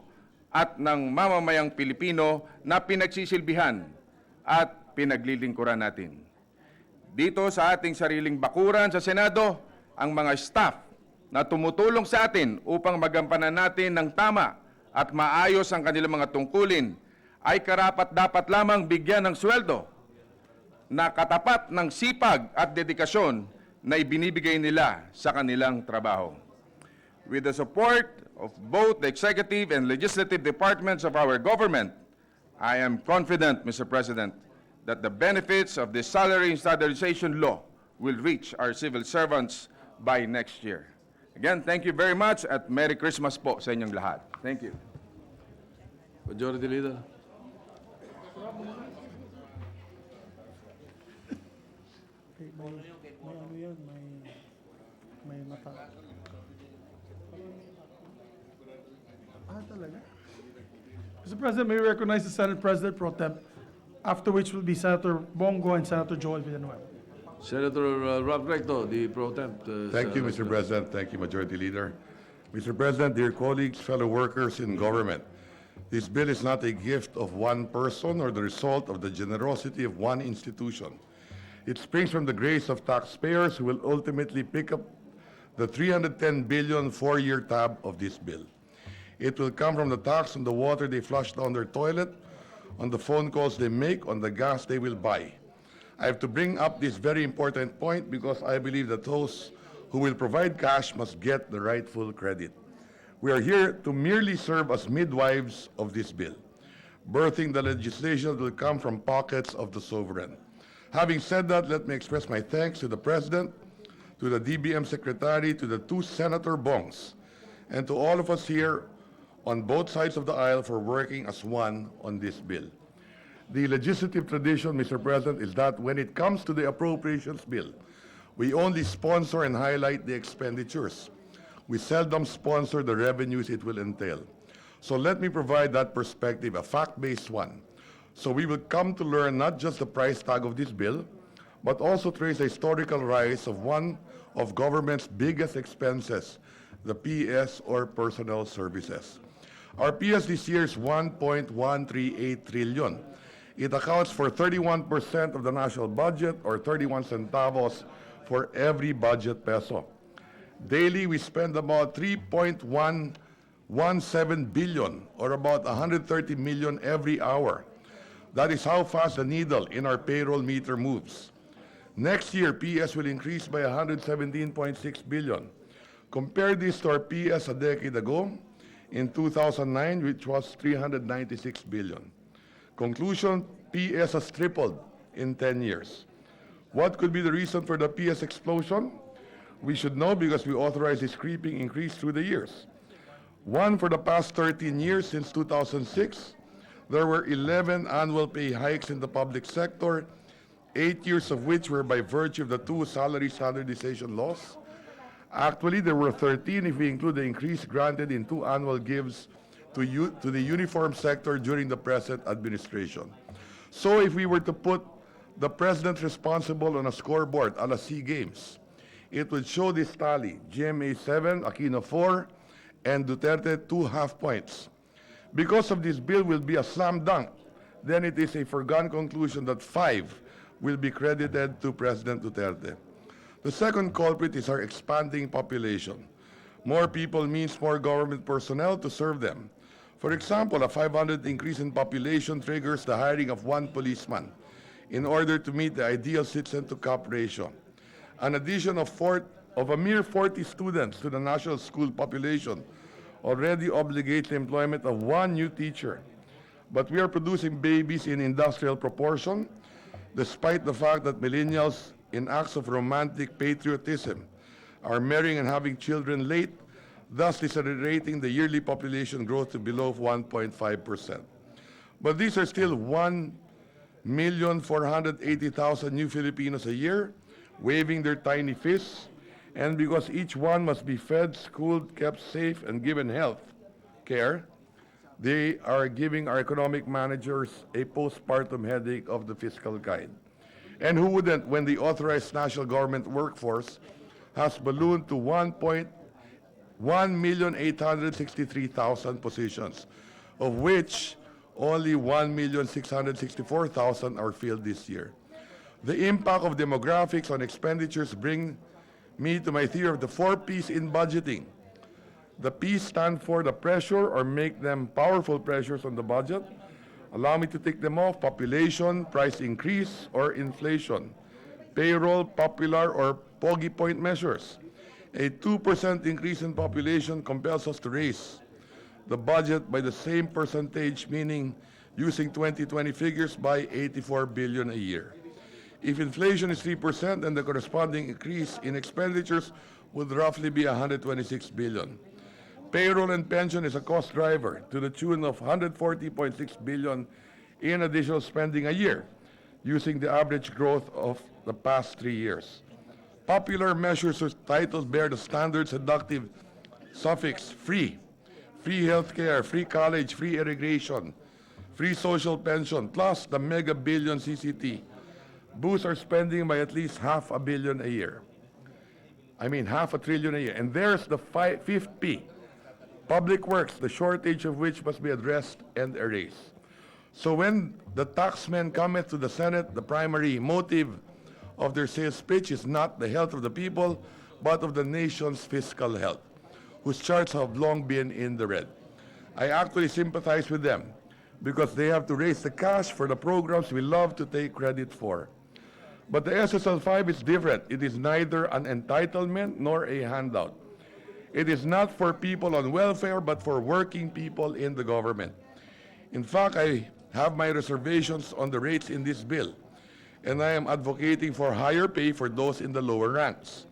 at ng mamamayang Pilipino na pinagsisilbihan at pinaglilingkuran natin. Dito sa ating sariling bakuran sa Senado, ang mga staff na tumutulong sa atin upang magampanan natin ng tama at maayos ang kanilang mga tungkulin ay karapat-dapat lamang bigyan ng sweldo na katapat ng sipag at dedikasyon na ibinibigay nila sa kanilang trabaho. With the support of both the executive and legislative departments of our government, I am confident, Mr. President, that the benefits of the salary and standardization law will reach our civil servants by next year. Again, thank you very much at Merry Christmas po sa inyong lahat. Thank you. Majority Leader. May ano yan, may mata. Talaga? Mr. President, may we recognize the Senate President Pro Tem, after which will be Senator Bongo and Senator Joel Villanueva. Senator Rob Recto, the pro temp. Thank you, Mr. President. Thank you, Majority Leader. Mr. President, dear colleagues, fellow workers in government, this bill is not a gift of one person or the result of the generosity of one institution. It springs from the grace of taxpayers who will ultimately pick up the 310 billion four-year tab of this bill. It will come from the tax on the water they flush down their toilet, on the phone calls they make, on the gas they will buy. I have to bring up this very important point because I believe that those who will provide cash must get the rightful credit. We are here to merely serve as midwives of this bill, birthing the legislation that will come from pockets of the sovereign. Having said that, let me express my thanks to the President, to the DBM Secretary, to the two Senator Bongs, and to all of us here on both sides of the aisle for working as one on this bill. The legislative tradition, Mr. President, is that when it comes to the appropriations bill, we only sponsor and highlight the expenditures. We seldom sponsor the revenues it will entail. So let me provide that perspective, a fact-based one. So we will come to learn not just the price tag of this bill, but also trace the historical rise of one of government's biggest expenses, the PS or personnel services. Our PS this year is 1.138 trillion. It accounts for 31% of the national budget or 31 centavos for every budget peso. Daily, we spend about 3.117 billion or about 130 million every hour. That is how fast the needle in our payroll meter moves. Next year, PS will increase by 117.6 billion. Compare this to our PS a decade ago, in 2009, which was 396 billion. Conclusion, PS has tripled in 10 years. What could be the reason for the PS explosion? We should know because we authorized this creeping increase through the years. One, for the past 13 years, since 2006, there were 11 annual pay hikes in the public sector, 8 years of which were by virtue of the two salary standardization laws. Actually, there were 13 if we include the increase granted in two annual gives to the uniform sector during the present administration. So if we were to put the president responsible on a scoreboard a la SEA Games, it would show this tally: GMA 7, Aquino 4, and Duterte 2 half points. Because of this bill will be a slam dunk, then it is a foregone conclusion that 5 will be credited to President Duterte. The second culprit is our expanding population. More people means more government personnel to serve them. For example, a 500 increase in population triggers the hiring of 1 policeman in order to meet the ideal citizen-to-cop ratio. An addition of a mere 40 students to the national school population already obligates the employment of 1 new teacher. But we are producing babies in industrial proportion, despite the fact that millennials, in acts of romantic patriotism, are marrying and having children late, thus decelerating the yearly population growth to below 1.5%. But these are still 1,480,000 new Filipinos a year, waving their tiny fists, and because each one must be fed, schooled, kept safe, and given health care, they are giving our economic managers a postpartum headache of the fiscal kind. And who wouldn't when the authorized national government workforce has ballooned to 1,863,000 positions, of which only 1,664,000 are filled this year. The impact of demographics on expenditures bring me to my theory of the 4 P's in budgeting. The P's stand for the pressure or make them powerful pressures on the budget. Allow me to take them off: population, price increase, or inflation; payroll, popular, or pogi point measures. A 2% increase in population compels us to raise the budget by the same percentage, meaning using 2020 figures, by 84 billion a year. If inflation is 3%, then the corresponding increase in expenditures would roughly be 126 billion. Payroll and pension is a cost driver to the tune of 140.6 billion in additional spending a year, using the average growth of the past 3 years. Popular measures or titles bear the standard seductive suffix free. Free healthcare, free college, free irrigation, free social pension, plus the mega billion CCT. Boosts our spending by at least $500 million a year. I mean, $500 billion a year. And there's the fifth P, public works, the shortage of which must be addressed and erased. So when the taxmen cometh to the Senate, the primary motive of their sales pitch is not the health of the people, but of the nation's fiscal health, whose charts have long been in the red. I actually sympathize with them because they have to raise the cash for the programs we love to take credit for. But the SSL5 is different. It is neither an entitlement nor a handout. It is not for people on welfare, but for working people in the government. In fact, I have my reservations on the rates in this bill, and I am advocating for higher pay for those in the lower ranks.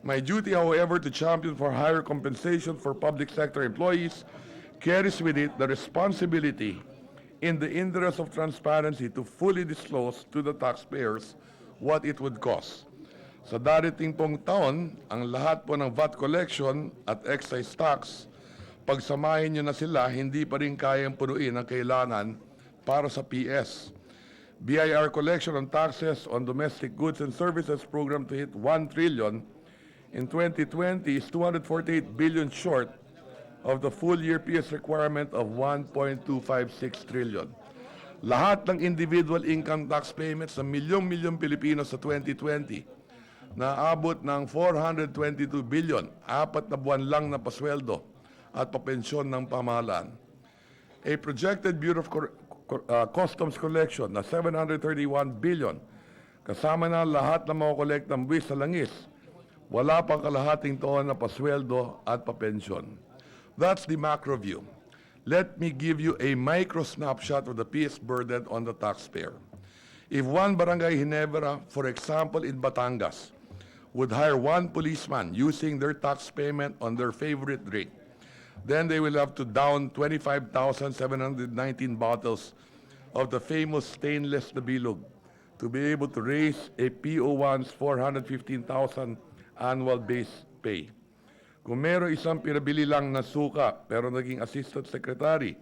My duty, however, to champion for higher compensation for public sector employees carries with it the responsibility in the interest of transparency to fully disclose to the taxpayers what it would cost. Sa darating pong taon, ang lahat po ng VAT collection at excise tax, pagsamahin nyo na sila, hindi pa rin kayang punuin ang kailangan para sa PS. BIR collection on taxes on domestic goods and services program to hit 1 trillion in 2020 is 248 billion short of the full year PS requirement of 1.256 trillion. Lahat ng individual income tax payments ng milyong-milyong Pilipino sa 2020 na abot ng 422 billion, 4 na buwan lang na pasweldo at papensyon ng pamahalaan. A projected Bureau of Customs collection na 731 billion, kasama na lahat ng mga kolektang buwis sa langis, wala pang kalahating taon na pasweldo at papensyon. That's the macro view. Let me give you a micro snapshot of the PS burden on the taxpayer. If one barangay Ginebra, for example in Batangas, would hire one policeman using their tax payment on their favorite drink, then they will have to down 25,719 bottles of the famous stainless na bilog to be able to raise a PO1's 415,000 annual base pay. Kung meron isang pinabili lang na suka pero naging assistant secretary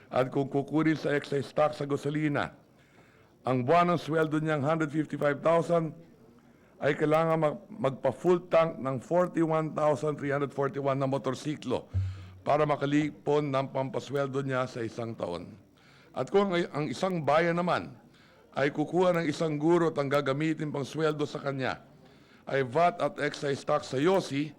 at kung kukunin sa excise tax sa gasolina, ang buwan ng sweldo niyang 155,000 ay kailangan magpa-full tank ng 41,341 na motorsiklo para makalipon ng pampasweldo niya sa isang taon. At kung ang isang bayan naman ay kukuha ng isang guro at ang gagamitin pang sweldo sa kanya ay VAT at excise tax sa YOSI,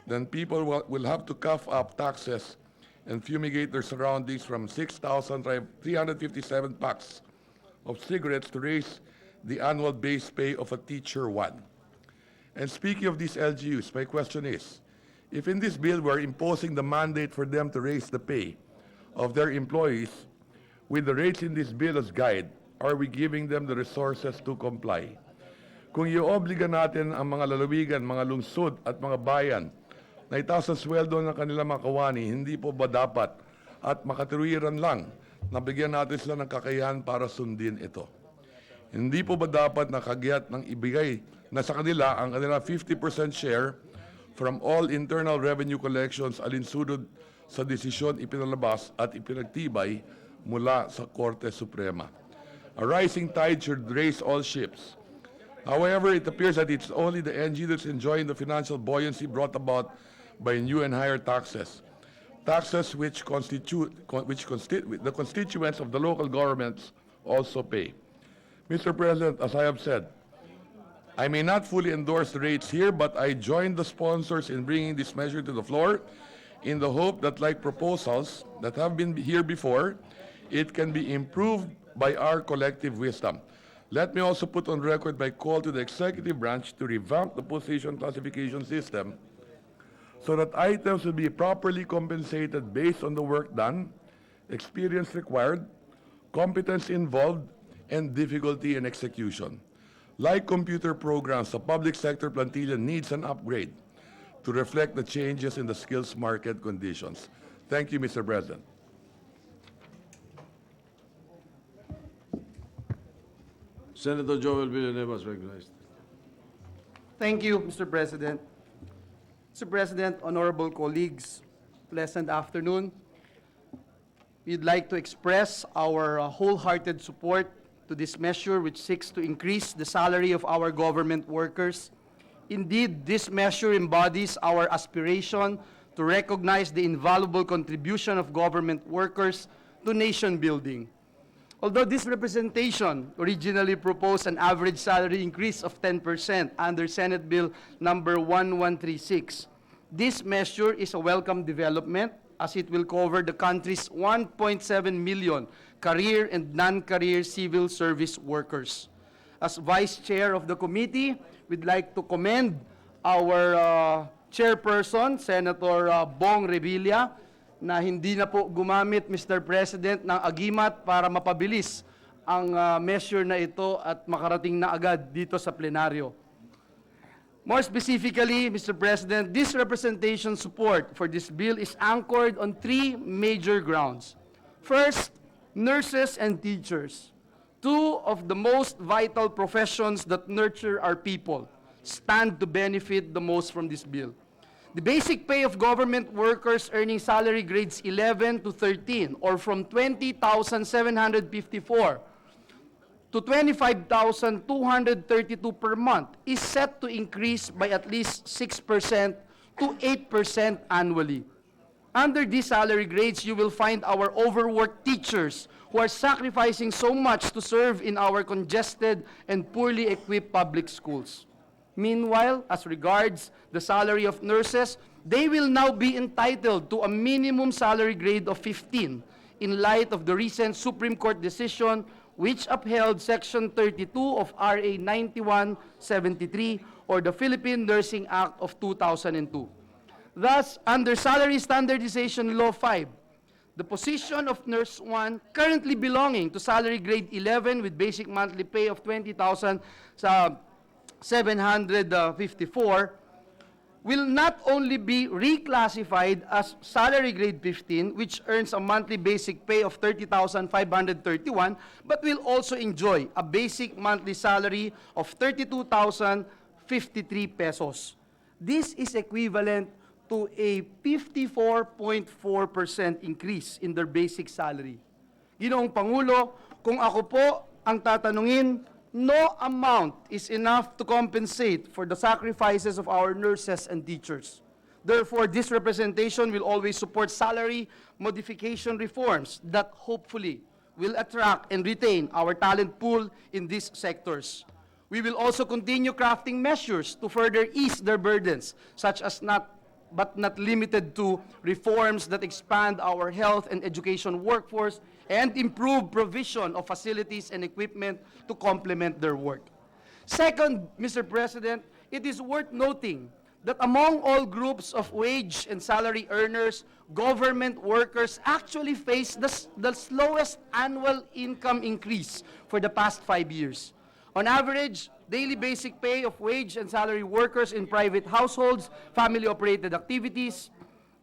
then people will have to cough up taxes and fumigate their surroundings from 6,357 packs of cigarettes to raise the annual base pay of a teacher one. And speaking of these LGUs, my question is, if in this bill we're imposing the mandate for them to raise the pay of their employees with the rates in this bill as guide, are we giving them the resources to comply? Kung iobliga natin ang mga lalawigan, mga lungsod at mga bayan na itaas ang sweldo ng kanilang mga kawani, hindi po ba dapat at makatuwiran lang na bigyan natin sila ng kakayahan para sundin ito? Hindi po ba dapat nakagyat ng ibigay na sa kanila ang kanila 50% share from all internal revenue collections alinsunod sa desisyon ipinalabas at ipinagtibay mula sa Korte Suprema? A rising tide should raise all ships. However, it appears that it's only the NG that's enjoying the financial buoyancy brought about by new and higher taxes. Taxes which the constituents of the local governments also pay. Mr. President, as I have said, I may not fully endorse the rates here, but I join the sponsors in bringing this measure to the floor in the hope that, like proposals that have been here before, it can be improved by our collective wisdom. Let me also put on record my call to the executive branch to revamp the position classification system so that items will be properly compensated based on the work done, experience required, competence involved, and difficulty in execution. Like computer programs, the public sector plantilla needs an upgrade to reflect the changes in the skills market conditions. Thank you, Mr. President. Senator Joel Villanueva is recognized. Thank you, Mr. President. Mr. President, honorable colleagues, pleasant afternoon. We'd like to express our wholehearted support to this measure which seeks to increase the salary of our government workers. Indeed, this measure embodies our aspiration to recognize the invaluable contribution of government workers to nation building. Although this representation originally proposed an average salary increase of 10% under Senate Bill number 1136, this measure is a welcome development as it will cover the country's 1.7 million career and non-career civil service workers. As Vice Chair of the committee, we'd like to commend our Chairperson, Senator Bong Revilla, na hindi na po gumamit, Mr. President, ng agimat para mapabilis ang measure na ito at makarating na agad dito sa plenaryo. More specifically, Mr. President, this representation support for this bill is anchored on three major grounds. First, nurses and teachers, two of the most vital professions that nurture our people, stand to benefit the most from this bill. The basic pay of government workers earning salary grades 11 to 13, or from 20,754 to 25,232 per month, is set to increase by at least 6% to 8% annually. Under these salary grades, you will find our overworked teachers who are sacrificing so much to serve in our congested and poorly equipped public schools. Meanwhile, as regards the salary of nurses, they will now be entitled to a minimum salary grade of 15 in light of the recent Supreme Court decision which upheld Section 32 of RA 9173 or the Philippine Nursing Act of 2002. Thus, under Salary Standardization Law 5, the position of Nurse 1 currently belonging to salary grade 11 with basic monthly pay of 20,754 will not only be reclassified as salary grade 15, which earns a monthly basic pay of 30,531, but will also enjoy a basic monthly salary of 32,053 pesos. This is equivalent to a 54.4% increase in their basic salary. Ginoong Pangulo, kung ako po ang tatanungin, no amount is enough to compensate for the sacrifices of our nurses and teachers. Therefore, this representation will always support salary modification reforms that hopefully will attract and retain our talent pool in these sectors. We will also continue crafting measures to further ease their burdens, such as but not limited to reforms that expand our health and education workforce and improve provision of facilities and equipment to complement their work. Second, Mr. President, it is worth noting that among all groups of wage and salary earners, government workers actually face the slowest annual income increase for the past 5 years. On average, daily basic pay of wage and salary workers in private households, family-operated activities,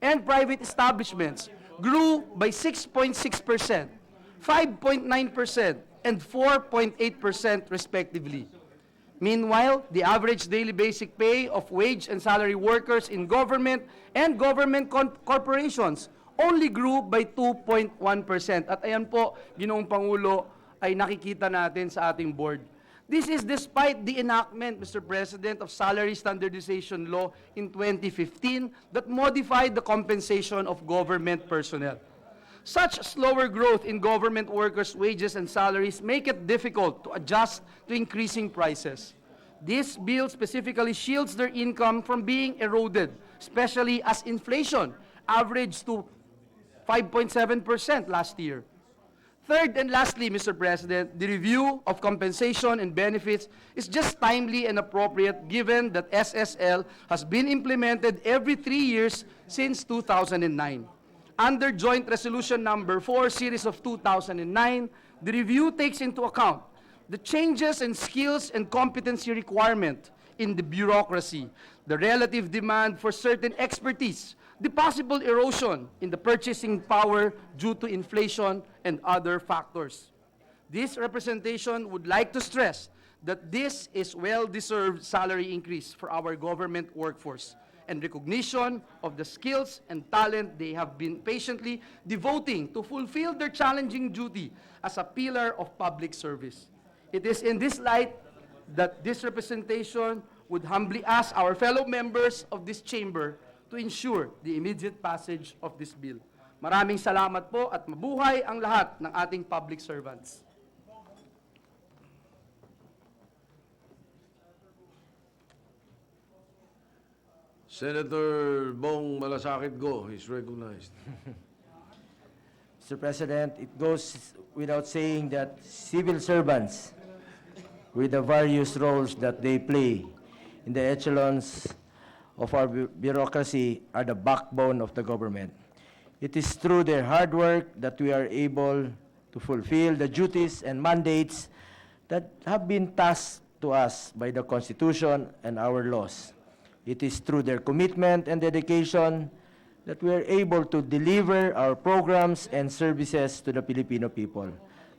and private establishments grew by 6.6%, 5.9%, and 4.8% respectively. Meanwhile, the average daily basic pay of wage and salary workers in government and government corporations only grew by 2.1%. At ayan po, Ginoong Pangulo, ay nakikita natin sa ating board. This is despite the enactment, Mr. President, of Salary Standardization Law in 2015 that modified the compensation of government personnel. Such slower growth in government workers' wages and salaries make it difficult to adjust to increasing prices. This bill specifically shields their income from being eroded, especially as inflation averaged to 5.7% last year. Third and lastly, Mr. President, the review of compensation and benefits is just timely and appropriate given that SSL has been implemented every 3 years since 2009. Under Joint Resolution Number 4, Series of 2009, The review takes into account the changes in skills and competency requirement in the bureaucracy, the relative demand for certain expertise, the possible erosion in the purchasing power due to inflation and other factors. This representation would like to stress that this is well-deserved salary increase for our government workforce and recognition of the skills and talent they have been patiently devoting to fulfill their challenging duty as a pillar of public service. It is in this light that this representation would humbly ask our fellow members of this chamber to ensure the immediate passage of this bill. Maraming salamat po at mabuhay ang lahat ng ating public servants. Senator Bong Malasakit Go is recognized. Mr. President, it goes without saying that civil servants, with the various roles that they play in the echelons of our bureaucracy, are the backbone of the government. It is through their hard work that we are able to fulfill the duties and mandates that have been tasked to us by the Constitution and our laws. It is through their commitment and dedication that we are able to deliver our programs and services to the Filipino people.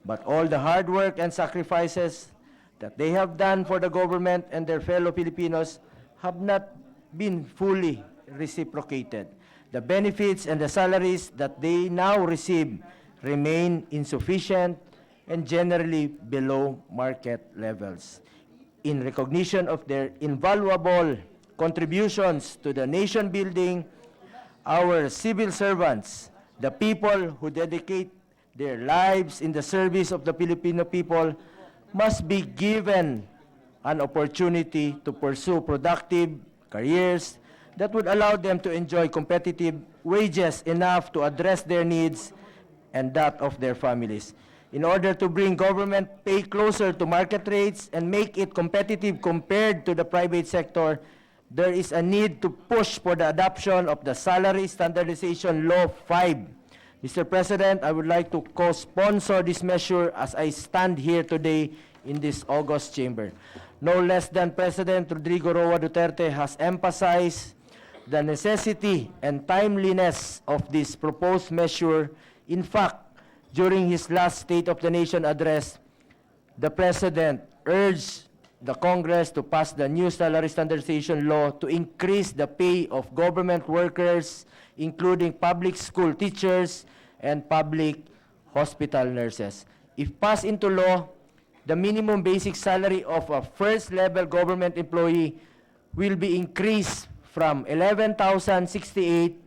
But all the hard work and sacrifices that they have done for the government and their fellow Filipinos have not been fully reciprocated. The benefits and the salaries that they now receive remain insufficient and generally below market levels. In recognition of their invaluable contributions to the nation building, our civil servants, the people who dedicate their lives in the service of the Filipino people, must be given an opportunity to pursue productive careers that would allow them to enjoy competitive wages enough to address their needs and that of their families. In order to bring government pay closer to market rates and make it competitive compared to the private sector, there is a need to push for the adoption of the Salary Standardization Law 5. Mr. President, I would like to co-sponsor this measure as I stand here today in this august chamber. No less than President Rodrigo Roa Duterte has emphasized the necessity and timeliness of this proposed measure. In fact, during his last State of the Nation address, the President urged the Congress to pass the new salary standardization law to increase the pay of government workers, including public school teachers and public hospital nurses. If passed into law, the minimum basic salary of a first-level government employee will be increased from 11,068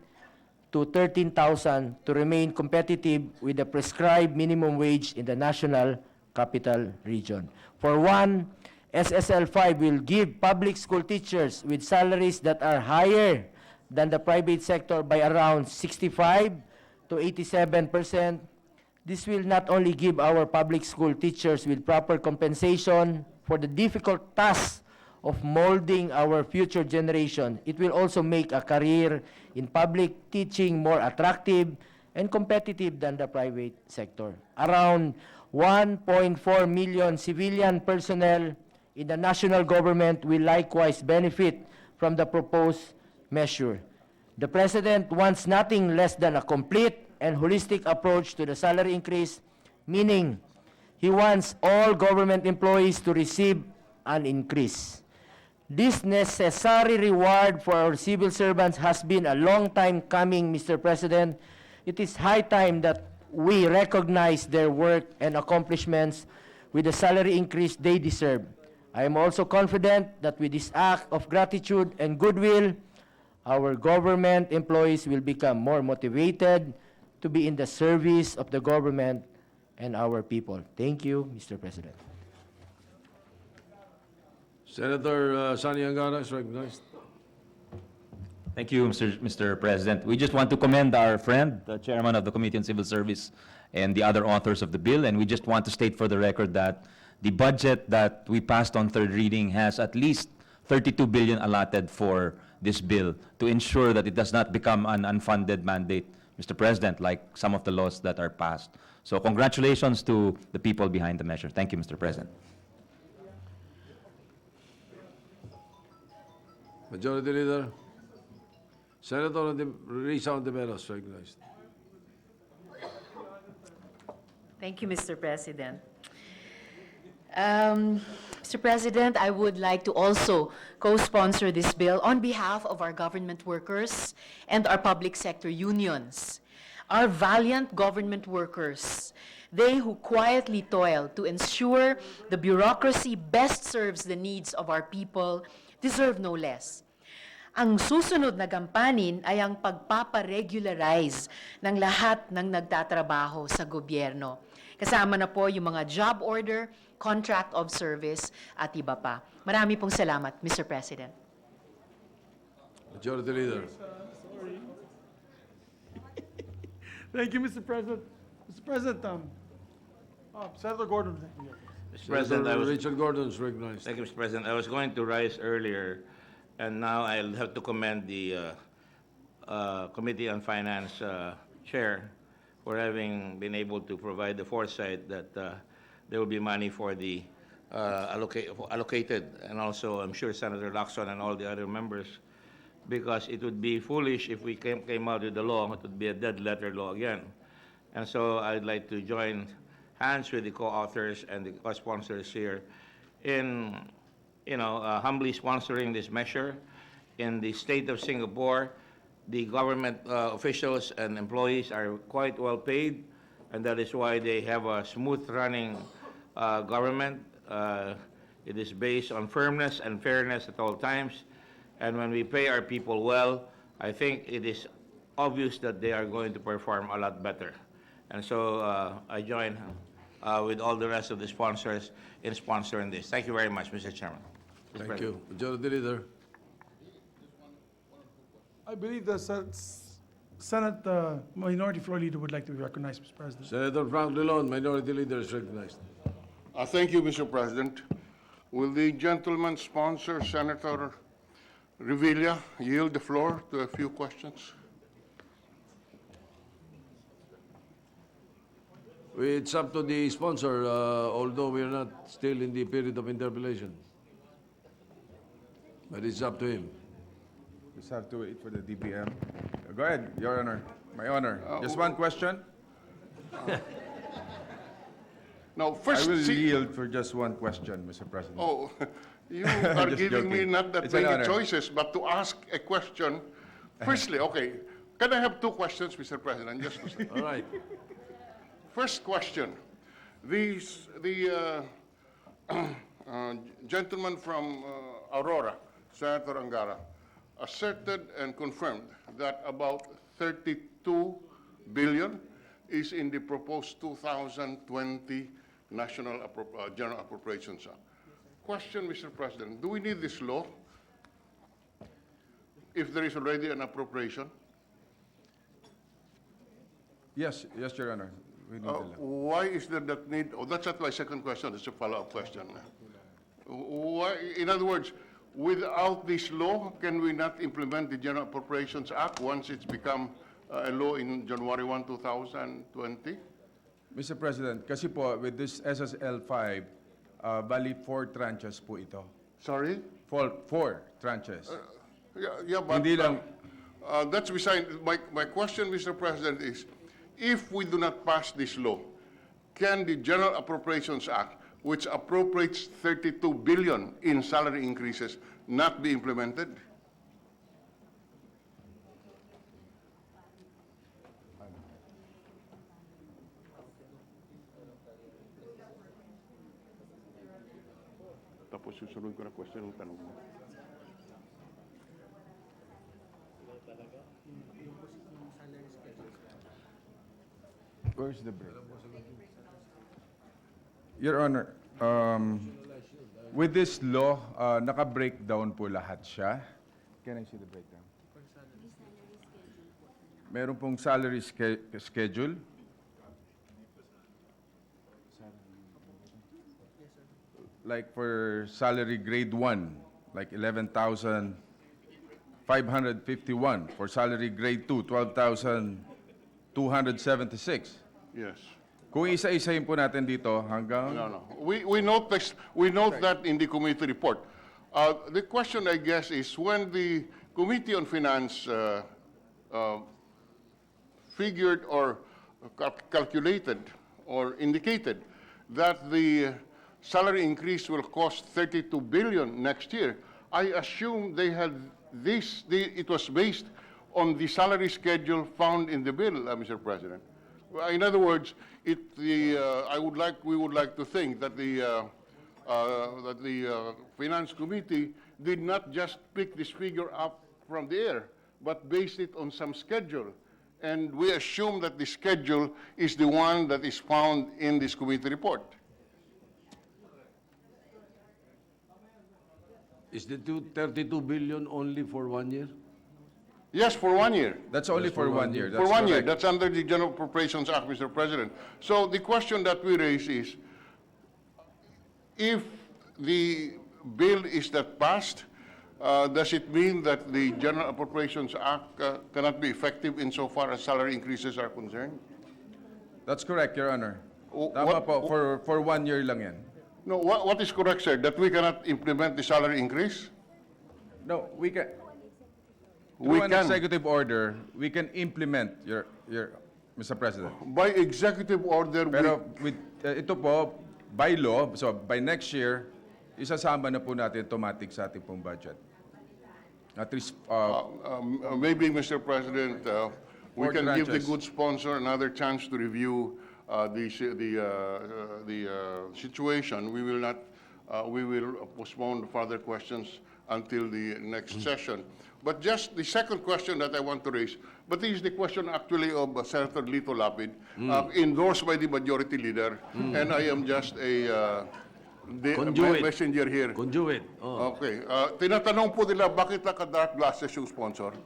to 13,000 to remain competitive with the prescribed minimum wage in the National Capital Region. For one, SSL 5 will give public school teachers with salaries that are higher than the private sector by around 65 to 87%. This will not only give our public school teachers with proper compensation for the difficult task of molding our future generation, it will also make a career in public teaching more attractive and competitive than the private sector. Around 1.4 million civilian personnel in the national government will likewise benefit from the proposed measure. The President wants nothing less than a complete and holistic approach to the salary increase, meaning he wants all government employees to receive an increase. This necessary reward for our civil servants has been a long time coming, Mr. President. It is high time that we recognize their work and accomplishments with the salary increase they deserve. I am also confident that with this act of gratitude and goodwill, our government employees will become more motivated to be in the service of the government and our people. Thank you, Mr. President. Senator Sani Angara is recognized. Thank you, Mr. President. We just want to commend our friend, the chairman of the Committee on Civil Service, and the other authors of the bill, and we just want to state for the record that the budget that we passed on third reading has at least 32 billion allotted for this bill to ensure that it does not become an unfunded mandate, Mr. President, like some of the laws that are passed. So congratulations to the people behind the measure. Thank you, Mr. President. Majority Leader. Senator Risa Ontiveros, recognized. Thank you, Mr. President. Mr. President, I would like to also co-sponsor this bill on behalf of our government workers and our public sector unions. Our valiant government workers, they who quietly toil to ensure the bureaucracy best serves the needs of our people, deserve no less. Ang susunod na gampanin ay ang pagpaparegularize ng lahat ng nagtatrabaho sa gobyerno. Kasama na po yung mga job order, contract of service, at iba pa. Marami pong salamat, Mr. President. Majority Leader. Thank you, Mr. President. Mr. President, Senator Gordon. Mr. President, Richard Gordon is recognized. thank you, Mr. President. I was going to rise earlier, and now I'll have to commend the Committee on Finance Chair for having been able to provide the foresight that there will be money for the allocated, and also I'm sure Senator Lacson and all the other members, because it would be foolish if we came out with the law. It would be a dead letter law again. And so I'd like to join hands with the co-authors and the co-sponsors here in, humbly sponsoring this measure. In the state of Singapore, the government officials and employees are quite well paid, and that is why they have a smooth-running government. It is based on firmness and fairness at all times, and when we pay our people well, I think it is obvious that they are going to perform a lot better. And so I join with all the rest of the sponsors in sponsoring this. Thank you very much, Mr. Chairman. Mr. Thank President. you. Majority Leader. I believe the Senate Minority Floor Leader would like to be recognized, Mr. President. Senator Frank Drilon, Minority Leader, is recognized. Thank you, Mr. President. Will the gentleman sponsor, Senator Revilla, yield the floor to a few questions? It's up to the sponsor, although we are not still in the period of interpellation. But it's up to him. Just have to wait for the DPM. Go ahead, Your Honor. My honor. Just one question? Now, I first, will yield for just one question, Mr. President. oh, you are Just giving me joking. not that It's an many honor. choices, but to ask a question. Firstly, okay, can I have two questions, Mr. President? Just a second. All right. First question. The gentleman from Aurora, Senator Angara, asserted and confirmed that about 32 billion is in the proposed 2020 General Appropriations Act. Question, Mr. President, do we need this law if there is already an appropriation? Yes, Your Honor. We need the law. Why is there that need? Oh, that's not my second question. It's a follow-up question. Why, in other words, without this law, can we not implement the General Appropriations Act once it's become a law in January 1, 2020? Mr. President, kasi po with this SSL 5, bali 4 tranches po ito. Sorry? 4 tranches. Yeah, but Hindi lang- that's beside. My question, Mr. President, is if we do not pass this law, can the General Appropriations Act, which appropriates 32 billion in salary increases, not be implemented? Tapos susunod ko na question ng tanong mo. Where's the break? Your Honor, with this law, naka-breakdown po lahat siya. Can I see the breakdown? Meron pong salary schedule. Like for salary grade 1, like 11,551. For salary grade 2, 12,000. 276. Yes. Kung isa-isahin po natin dito hanggang... No. We note this, we note that in the committee report. The question, I guess, is when the Committee on Finance figured or calculated or indicated that the salary increase will cost 32 billion next year, I assume they had this, it was based on the salary schedule found in the bill, Mr. President. In other words, we would like to think that the Finance Committee did not just pick this figure up from the air, but based it on some schedule. And we assume that the schedule is the one that is found in this committee report. Is the 32 billion only for 1 year? Yes, for 1 year. That's only for 1 year. For 1 year, correct. that's under the General Appropriations Act, Mr. President. So the question that we raise is, if the bill is not passed, does it mean that the General Appropriations Act cannot be effective insofar as salary increases are concerned? That's correct, Your Honor. Tama What- po, for 1 year lang yan. No, what is correct, sir? That we cannot implement the salary increase? No, we can... We Through an can. executive order, we can implement your Mr. President. By executive order, Pero ito po, by law, so by next year, isasama na po natin automatic sa ating pong budget. At least, maybe, Mr. President, we Four can give the tranches. good sponsor another chance to review the situation. We will postpone further questions until the next session. But just the second question that I want to raise, but this is the question actually of Senator Lito Lapid, endorsed by the majority leader, and I am just a Conduit. messenger here. Conduit. Oh. Okay. Tinatanong po nila, bakit naka-dark glasses yung sponsor?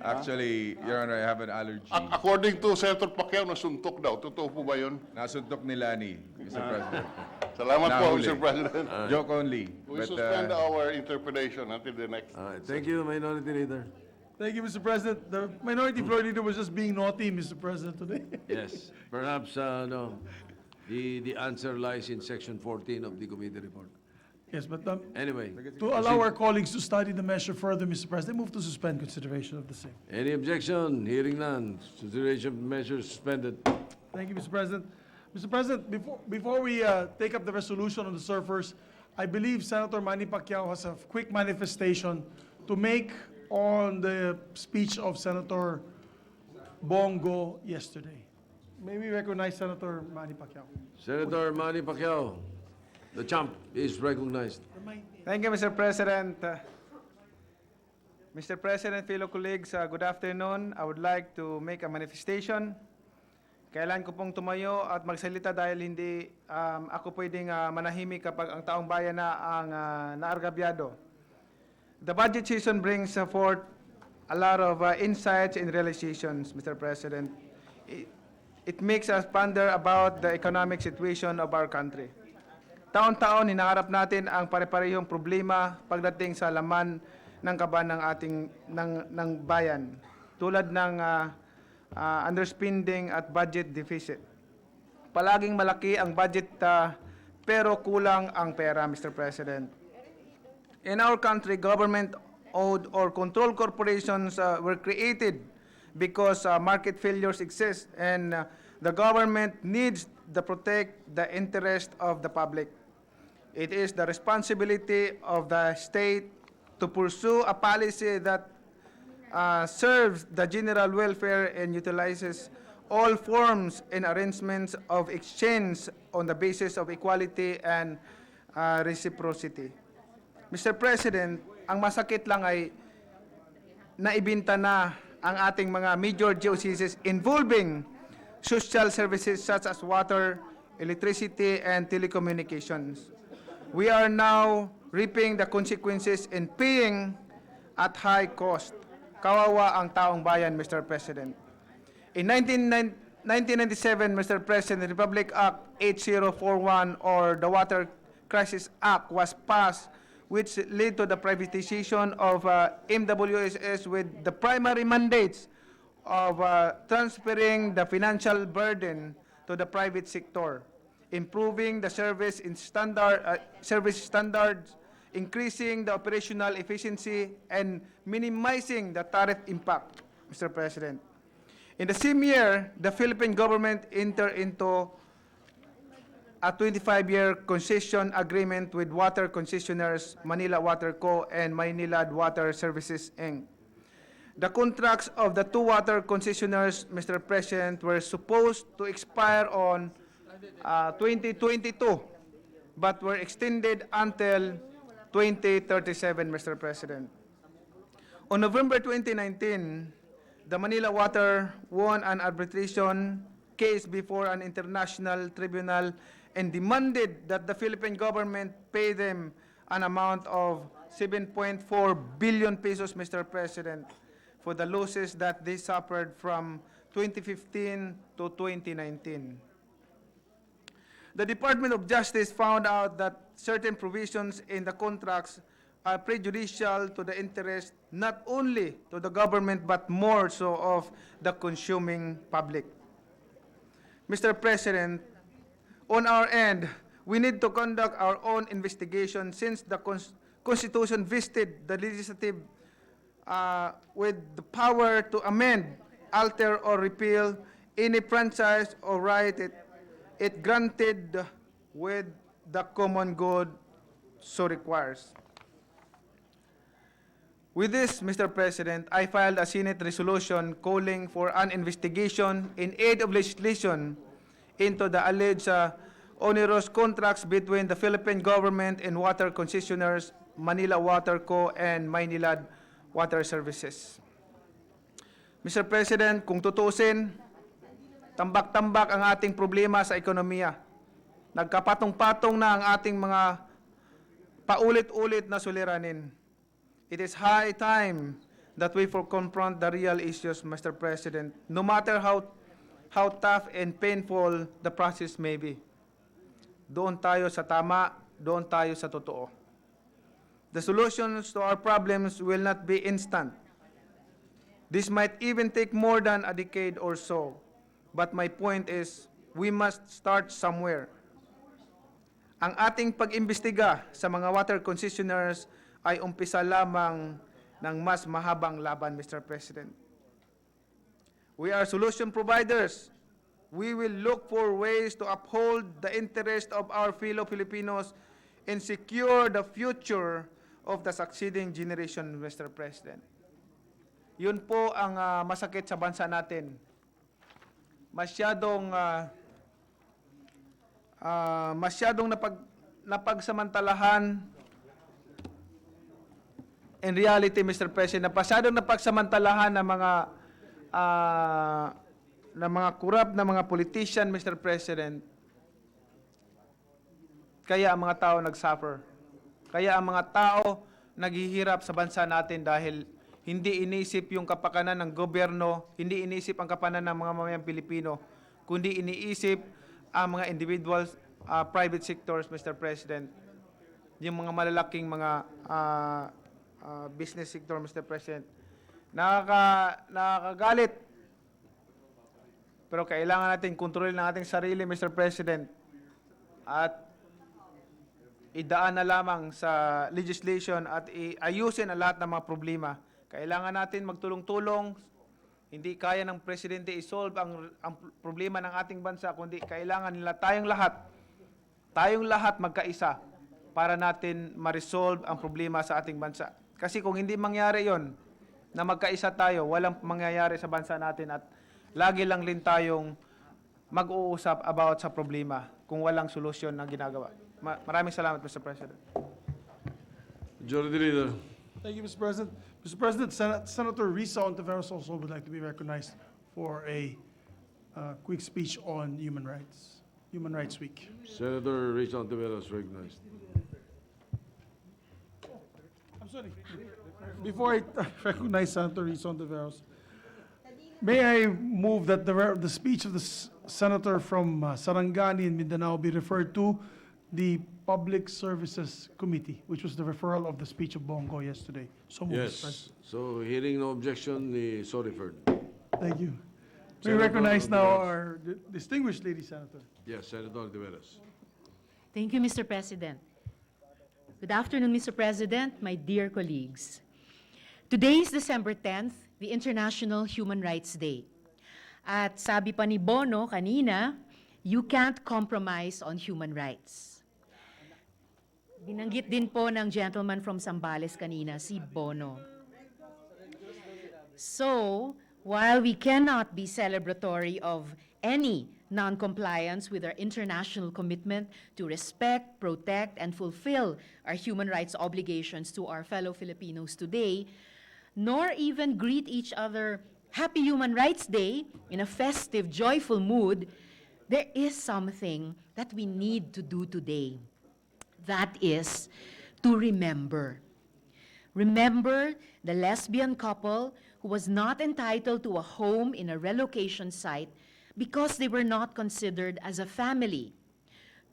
actually, Your Honor, I have an allergy. According to Senator Pacquiao, nasuntok daw. Totoo po ba yun? Nasuntok ni Lani, Mr. President. Salamat po, Nahuli. Mr. President. Joke only. We But, suspend our interpretation until the next. Thank you, Minority Leader. Thank you, Mr. President. The minority floor leader was just being naughty, Mr. President, today. Yes, perhaps, no, the answer lies in section 14 of the committee report. Yes, but Anyway. to allow our colleagues to study the measure further, Mr. President, move to suspend consideration of the same. Any objection? Hearing none. Consideration of measures suspended. Thank you, Mr. President. Mr. President, before we take up the resolution on the surfers, I believe Senator Manny Pacquiao has a quick manifestation to make on the speech of Senator Bongo yesterday. May we recognize Senator Manny Pacquiao? Senator Manny Pacquiao, the champ, is recognized. Thank you, Mr. President. Mr. President, fellow colleagues, good afternoon. I would like to make a manifestation. Kailan ko pong tumayo at magsalita dahil hindi ako pwedeng manahimik kapag ang taong bayan na ang naargabyado. The budget season brings forth a lot of insights and realizations, Mr. President. It makes us ponder about the economic situation of our country. Taon-taon, hinaharap natin ang pare-parehong problema pagdating sa laman ng kaban ng ating ng bayan, tulad ng underspending at budget deficit. Palaging malaki ang budget pero kulang ang pera, Mr. President. In our country, government-owned or controlled corporations were created because market failures exist, and the government needs to protect the interest of the public. It is the responsibility of the state to pursue a policy that serves the general welfare and utilizes all forms and arrangements of exchange on the basis of equality and reciprocity. Mr. President, ang masakit lang ay naibinta na ang ating mga major GOCCs involving social services such as water, electricity, and telecommunications. We are now reaping the consequences and paying at high cost. Kawawa ang taong bayan, Mr. President. In 1997, Mr. President, the Republic Act 8041 or the Water Crisis Act was passed which lead to the privatization of MWSS with the primary mandates of transferring the financial burden to the private sector, improving the service standards, increasing the operational efficiency, and minimizing the tariff impact, Mr. President. In the same year, the Philippine government entered into a 25-year concession agreement with water concessionaires Manila Water Co. and Manila Water Services, Inc. The contracts of the two water concessionaires, Mr. President, were supposed to expire on 2022, but were extended until 2037, Mr. President. On November 2019, the Manila Water won an arbitration case before an international tribunal and demanded that the Philippine government pay them an amount of 7.4 billion pesos, Mr. President, for the losses that they suffered from 2015 to 2019. The Department of Justice found out that certain provisions in the contracts are prejudicial to the interest not only to the government but more so of the consuming public. Mr. President, on our end, we need to conduct our own investigation since the Constitution vested the legislative with the power to amend, alter, or repeal any franchise or right it granted with the common good so requires. With this, Mr. President, I filed a Senate resolution calling for an investigation in aid of legislation into the alleged onerous contracts between the Philippine government and water concessionaires Manila Water Co. and Manila Water Services. Mr. President, kung tutusin, tambak-tambak ang ating problema sa ekonomiya. Nagkapatong-patong na ang ating mga paulit-ulit na suliranin. It is high time that we confront the real issues, Mr. President, no matter how tough and painful the process may be. Doon tayo sa tama, doon tayo sa totoo. The solutions to our problems will not be instant. This might even take more than a decade or so. But my point is, we must start somewhere. Ang ating pag-imbestiga sa mga water concessionaires ay umpisa lamang ng mas mahabang laban, Mr. President. We are solution providers. We will look for ways to uphold the interest of our fellow Filipinos and secure the future of the succeeding generation, Mr. President. Yun po ang masakit sa bansa natin. Masyadong napagsamantalahan in reality, Mr. President, masyadong napagsamantalahan ng mga corrupt na mga politician, Mr. President. Kaya ang mga tao nagsuffer. Kaya ang mga tao naghihirap sa bansa natin dahil hindi inisip yung kapakanan ng gobyerno, hindi inisip ang kapakanan ng mga mamayang Pilipino, kundi iniisip ang mga individuals, private sectors, Mr. President. Yung mga malalaking mga business sector, Mr. President. Nakakagalit. Pero kailangan natin kontrolin ang ating sarili, Mr. President. At idaan na lamang sa legislation at ayusin ang lahat ng mga problema. Kailangan natin magtulong-tulong. Hindi kaya ng Presidente isolve ang problema ng ating bansa, kundi kailangan nila tayong lahat magkaisa para natin ma-resolve ang problema sa ating bansa. Kasi kung hindi mangyari yon, na magkaisa tayo, walang mangyayari sa bansa natin at lagi lang din tayong mag-uusap about sa problema kung walang solusyon na ginagawa. Maraming salamat, Mr. President. Majority Leader. Thank you, Mr. President. Mr. President, Senator Risa Ontiveros also would like to be recognized for a quick speech on human rights, Human Rights Week. Senator Risa Ontiveros recognized. I'm sorry. Before I recognize Senator Risa Ontiveros, may I move that the speech of the senator from Sarangani in Mindanao be referred to the Public Services Committee, which was the referral of the speech of Bongo yesterday. So moved, Mr. President. Yes. So hearing no objection, so referred. Thank you. We Senator recognize now Rivera. our distinguished lady senator. Yes, Senator Tiveros. Thank you, Mr. President. Good afternoon, Mr. President, my dear colleagues. Today is December 10th, the International Human Rights Day. At sabi pa ni Bono kanina, you can't compromise on human rights. Binanggit din po ng gentleman from Zambales kanina, si Bono. So, while we cannot be celebratory of any non-compliance with our international commitment to respect, protect, and fulfill our human rights obligations to our fellow Filipinos today, nor even greet each other Happy Human Rights Day in a festive, joyful mood, there is something that we need to do today. That is to remember. Remember the lesbian couple who was not entitled to a home in a relocation site because they were not considered as a family.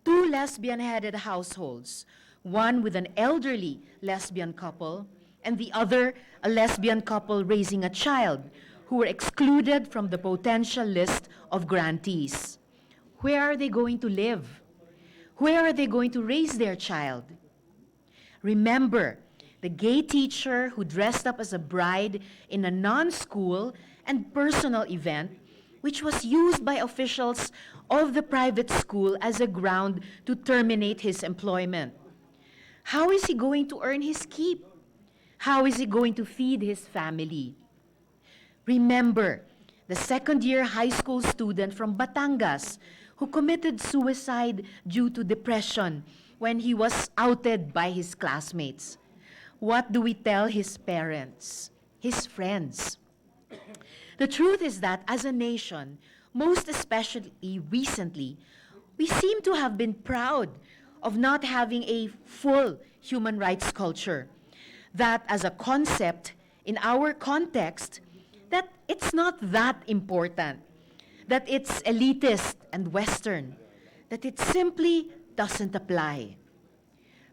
2 lesbian-headed households, one with an elderly lesbian couple, and the other a lesbian couple raising a child, who were excluded from the potential list of grantees. Where are they going to live? Where are they going to raise their child? Remember the gay teacher who dressed up as a bride in a non-school and personal event, which was used by officials of the private school as a ground to terminate his employment. How is he going to earn his keep? How is he going to feed his family? Remember the second-year high school student from Batangas who committed suicide due to depression when he was outed by his classmates. What do we tell his parents, his friends? The truth is that as a nation, most especially recently, we seem to have been proud of not having a full human rights culture. That as a concept, in our context, that it's not that important, that it's elitist and Western, that it simply doesn't apply.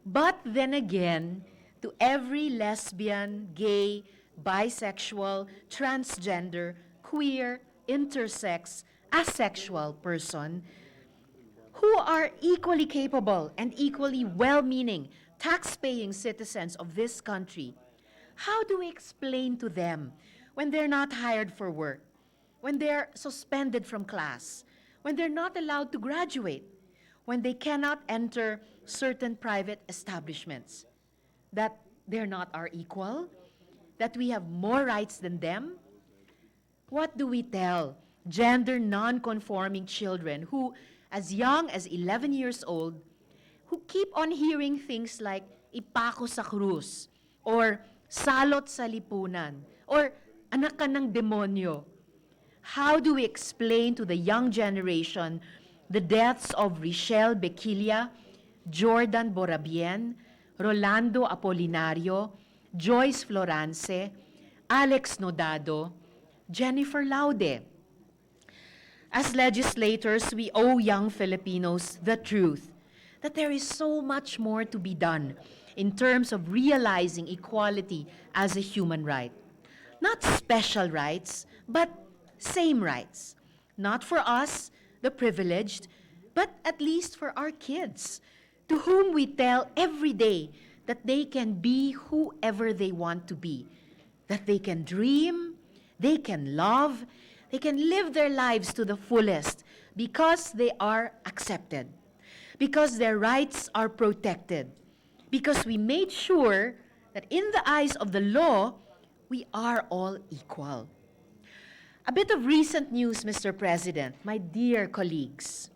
But then again, to every lesbian, gay, bisexual, transgender, queer, intersex, asexual person who are equally capable and equally well-meaning, tax-paying citizens of this country, how do we explain to them when they're not hired for work, when they're suspended from class, when they're not allowed to graduate, when they cannot enter certain private establishments, that they're not our equal, that we have more rights than them? What do we tell gender non-conforming children who, as young as 11 years old, who keep on hearing things like ipako sa krus, or salot sa lipunan, or anak ka ng demonyo? How do we explain to the young generation the deaths of Richelle Bequilla, Jordan Borabien, Rolando Apolinario, Joyce Florance, Alex Nodado, Jennifer Laude? As legislators, we owe young Filipinos the truth that there is so much more to be done in terms of realizing equality as a human right. Not special rights, but same rights. Not for us, the privileged, but at least for our kids, to whom we tell every day that they can be whoever they want to be, that they can dream, they can love, they can live their lives to the fullest because they are accepted, because their rights are protected, because we made sure that in the eyes of the law, we are all equal. A bit of recent news, Mr. President, my dear colleagues.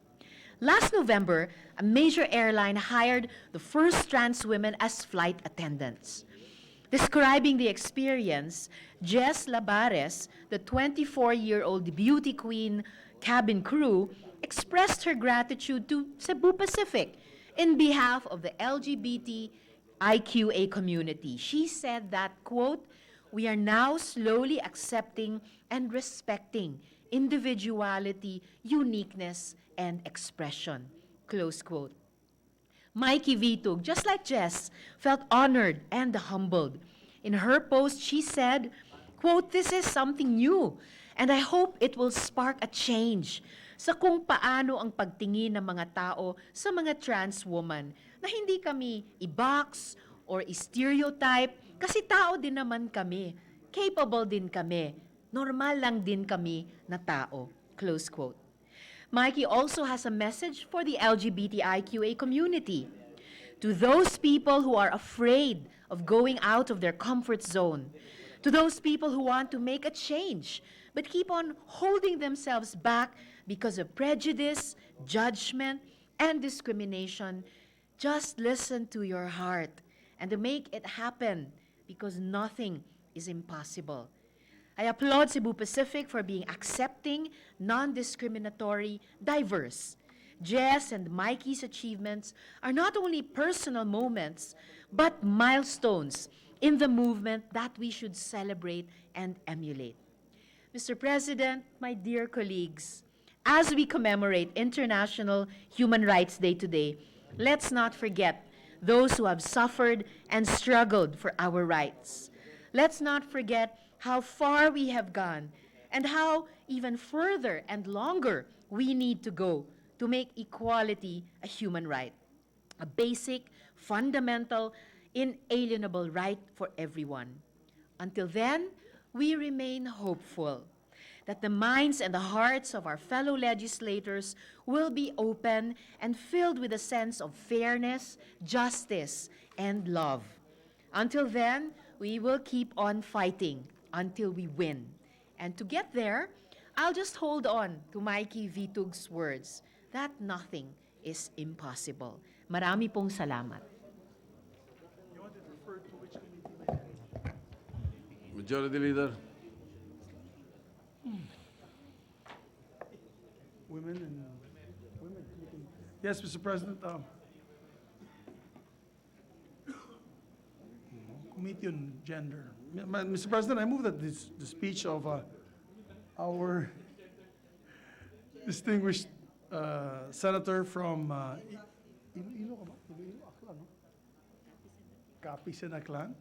Last November, a major airline hired the first trans women as flight attendants. Describing the experience, Jess Labares, the 24-year-old beauty queen cabin crew, expressed her gratitude to Cebu Pacific in behalf of the LGBTIQA community. She said that, quote, "We are now slowly accepting and respecting individuality, uniqueness, and expression," close quote. Mikey Vitug, just like Jess, felt honored and humbled. In her post, she said, quote, "This is something new, and I hope it will spark a change sa kung paano ang pagtingin ng mga tao sa mga trans woman na hindi kami i-box or i-stereotype kasi tao din naman kami, capable din kami, normal lang din kami na tao." Close quote. Mikey also has a message for the LGBTIQA community. To those people who are afraid of going out of their comfort zone, to those people who want to make a change but keep on holding themselves back because of prejudice, judgment, and discrimination, just listen to your heart and to make it happen because nothing is impossible. I applaud Cebu Pacific for being accepting, non-discriminatory, diverse. Jess and Mikey's achievements are not only personal moments, but milestones in the movement that we should celebrate and emulate. Mr. President, my dear colleagues, as we commemorate International Human Rights Day today, let's not forget those who have suffered and struggled for our rights. Let's not forget how far we have gone and how even further and longer we need to go to make equality a human right, a basic, fundamental, inalienable right for everyone. Until then, we remain hopeful that the minds and the hearts of our fellow legislators will be open and filled with a sense of fairness, justice, and love. Until then, we will keep on fighting until we win. And to get there, I'll just hold on to Mikey Vitug's words that nothing is impossible. Marami pong salamat. Majority Leader. Women. Yes, Mr. President. Committee on Gender. Mr. President, I move that the speech of our distinguished senator from Capiz and Aklan,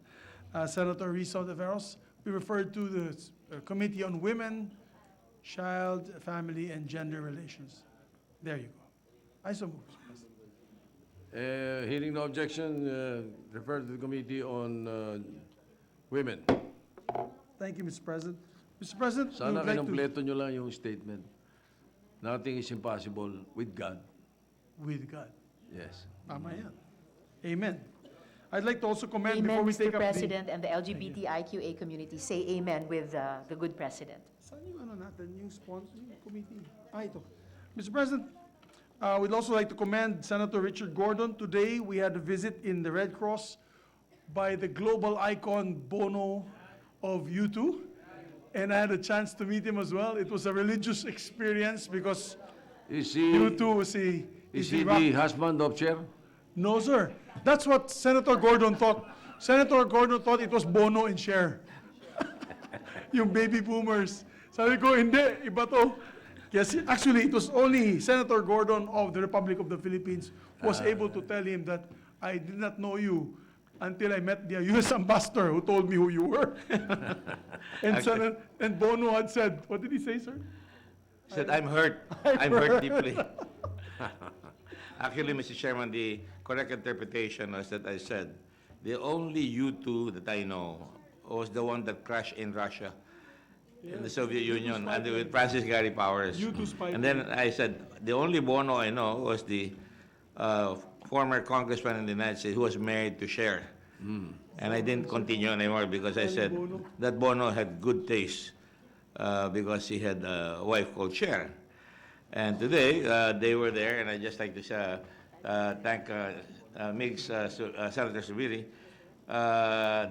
Senator Risa Ontiveros, be referred to the Committee on Women, Child, Family, and Gender Relations. There you go. I so move, Mr. President. Hearing no objection, refer to the Committee on Women. Thank you, Mr. President. Mr. President, we Sana would like to... kinumpleto nyo lang yung statement. Nothing is impossible with God. With God. Yes. Tama yan. Amen. I'd like to also commend Amen, before we Mr. take up President, and the LGBTIQA community say amen with the good president. Saan yung natin, yung sponsor, yung committee? Ito. Mr. President, we'd also like to commend Senator Richard Gordon. Today, we had a visit in the Red Cross by the global icon Bono of U2. And I had a chance to meet him as well. It was a religious experience because Is he, U2 is he the husband of Chair? No, sir. That's what Senator Gordon thought. Senator Gordon thought it was Bono and Cher. Yung baby boomers. Sabi ko, hindi, iba to. Yes, actually, it was only Senator Gordon of the Republic of the Philippines who was able to tell him that I did not know you until I met the U.S. ambassador who told me who you were. and Bono had said, what did he say, sir? He said, I'm hurt. I'm hurt deeply. Actually, Mr. Chairman, the correct interpretation was that I said, the only U2 that I know was the one that crashed in Russia, in the Soviet Union, and with Francis Gary Powers. And then I said, the only Bono I know was the former congressman in the United States who was married to Cher. And I didn't continue anymore because I said that Bono had good taste because he had a wife called Cher. And today, they were there, and I'd just like to thank Senator Subiri.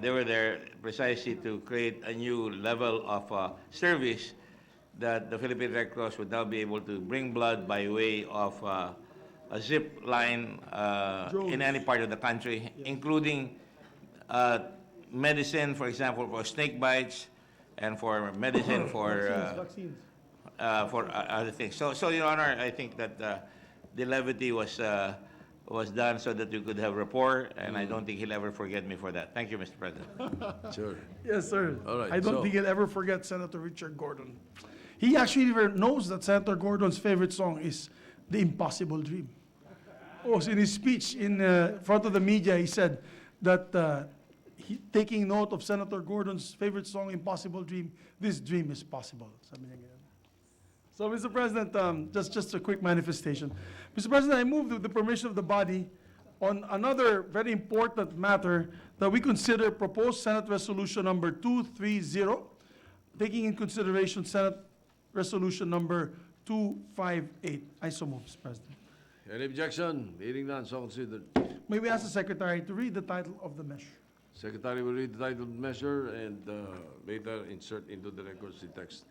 They were there precisely to create a new level of service that the Philippine Red Cross would now be able to bring blood by way of a zip line in any part of the country, including medicine, for example, for snake bites, and for medicine for other things. So, Your Honor, I think that the levity was was done so that we could have rapport, and I don't think he'll ever forget me for that. Thank you, Mr. President. Sure. Yes, sir. All right, I don't so- think he'll ever forget Senator Richard Gordon. He actually knows that Senator Gordon's favorite song is The Impossible Dream. Oh, so in his speech in front of the media, he said that taking note of Senator Gordon's favorite song, Impossible Dream, this dream is possible. Sabi niya ganyan. So, Mr. President, just a quick manifestation. Mr. President, I move with the permission of the body on another very important matter that we consider proposed Senate Resolution number 230, taking in consideration Senate Resolution number 258. I so move, Mr. President. Any objection? Hearing none, so considered. May we ask the Secretary to read the title of the measure? Secretary will read the title of the measure and later insert into the records the text.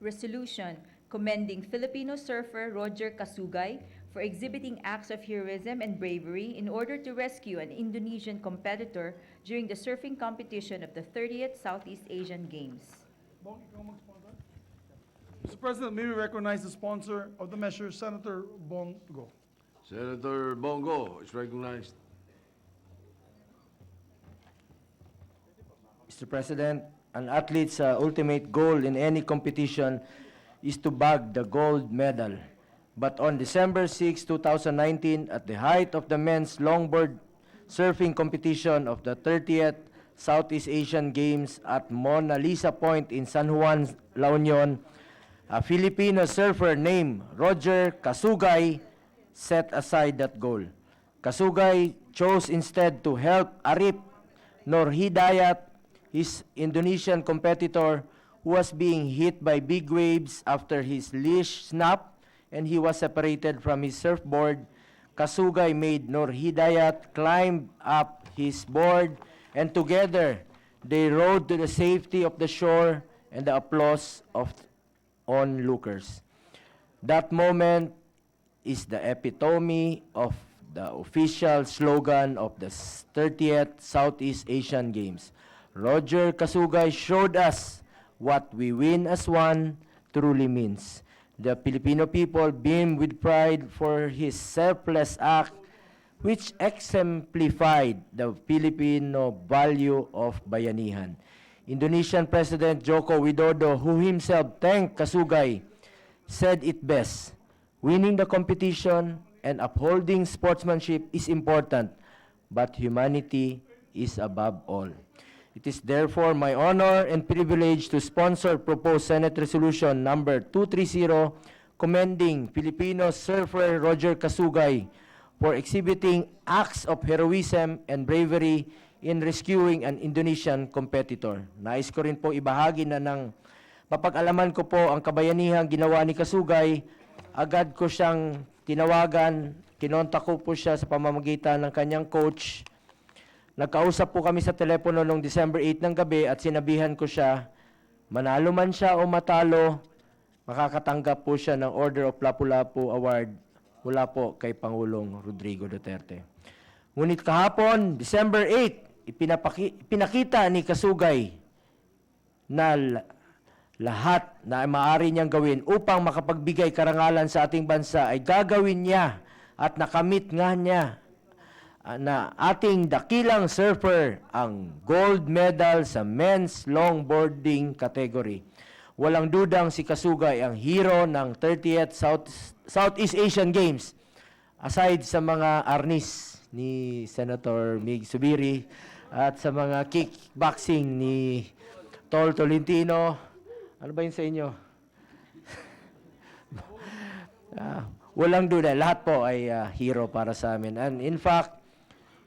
Resolution commending Filipino surfer Roger Kasugay for exhibiting acts of heroism and bravery in order to rescue an Indonesian competitor during the surfing competition of the 30th Southeast Asian Games. Bong, ikaw mag-sponsor? Mr. President, may we recognize the sponsor of the measure, Senator Bong Go. Senator Bongo is recognized. Mr. President, an athlete's ultimate goal in any competition is to bag the gold medal. But on December 6, 2019, at the height of the men's longboard surfing competition of the 30th Southeast Asian Games at Mona Lisa Point in San Juan, La Union, a Filipino surfer named Roger Kasugay set aside that goal. Kasugay chose instead to help Arif Nurhidayat, his Indonesian competitor, who was being hit by big waves after his leash snapped and he was separated from his surfboard. Kasugay made Nurhidayat climb up his board, and together they rode to the safety of the shore and the applause of onlookers. That moment is the epitome of the official slogan of the 30th Southeast Asian Games. Roger Kasugay showed us what we win as one truly means. The Filipino people beam with pride for his selfless act, which exemplified the Filipino value of bayanihan. Indonesian President Joko Widodo, who himself thanked Kasugay, said it best: winning the competition and upholding sportsmanship is important, but humanity is above all. It is therefore my honor and privilege to sponsor proposed Senate Resolution number 230 commending Filipino surfer Roger Kasugay for exhibiting acts of heroism and bravery in rescuing an Indonesian competitor. Nais ko rin po ibahagi na ng mapag-alaman ko po ang kabayanihang ginawa ni Kasugay. Agad ko siyang tinawagan, kinontak ko po siya sa pamamagitan ng kanyang coach. Nagkausap po kami sa telepono noong December 8 ng gabi at sinabihan ko siya, manalo man siya o matalo, makakatanggap po siya ng Order of Lapu-Lapu Award mula po kay Pangulong Rodrigo Duterte. Ngunit kahapon, December 8, pinakita ni Kasugay na lahat na maaari niyang gawin upang makapagbigay karangalan sa ating bansa ay gagawin niya at nakamit nga niya na ating dakilang surfer ang gold medal sa men's longboarding category. Walang dudang si Kasugay ang hero ng 30th Southeast Asian Games. Aside sa mga arnis ni Senator Mig Subiri at sa mga kickboxing ni Tol Tolentino. Ano ba yun sa inyo? Walang duda, lahat po ay hero para sa amin. And in fact,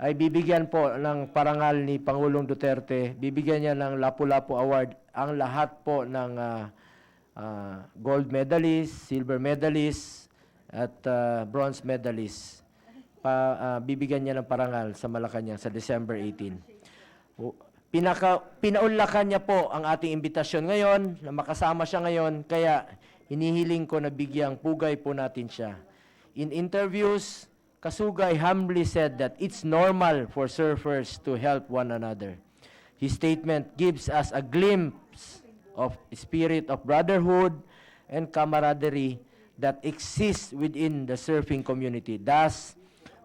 ay bibigyan po ng parangal ni Pangulong Duterte, bibigyan niya ng Lapu-Lapu Award ang lahat po ng gold medalist, silver medalist, at bronze medalist. Bibigyan niya ng parangal sa Malacanang sa December 18. Pinaunlakan niya po ang ating imbitasyon ngayon, na makasama siya ngayon, kaya hinihiling ko na bigyang pugay po natin siya. In interviews, Kasugay humbly said that it's normal for surfers to help one another. His statement gives us a glimpse of spirit of brotherhood and camaraderie that exists within the surfing community. Thus,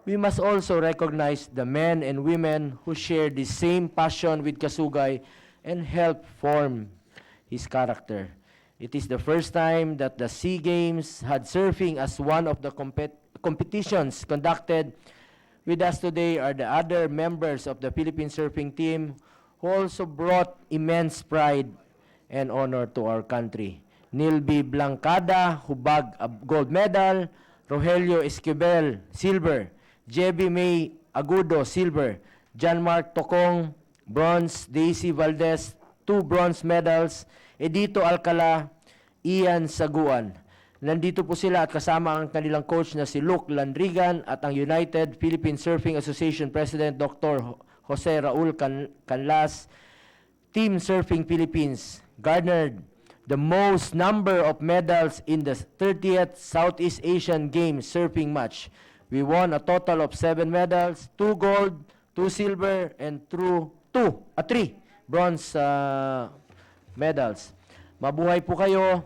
we must also recognize the men and women who share the same passion with Kasugay and help form his character. It is the first time that the SEA Games had surfing as one of the competitions conducted. With us today are the other members of the Philippine surfing team who also brought immense pride and honor to our country. Nilby Blancada, who bagged a gold medal, Rogelio Esquivel, silver, Jebi May Agudo, silver, John Mark Tocong, bronze, Daisy Valdez, 2 bronze medals, Edito Alcala, Ian Saguan. Nandito po sila at kasama ang kanilang coach na si Luke Landrigan at ang United Philippine Surfing Association President Dr. Jose Raul Canlas. Team Surfing Philippines garnered the most number of medals in the 30th Southeast Asian Games surfing match. We won a total of 7 medals, 2 gold, 2 silver, and 3 bronze medals. Mabuhay po kayo.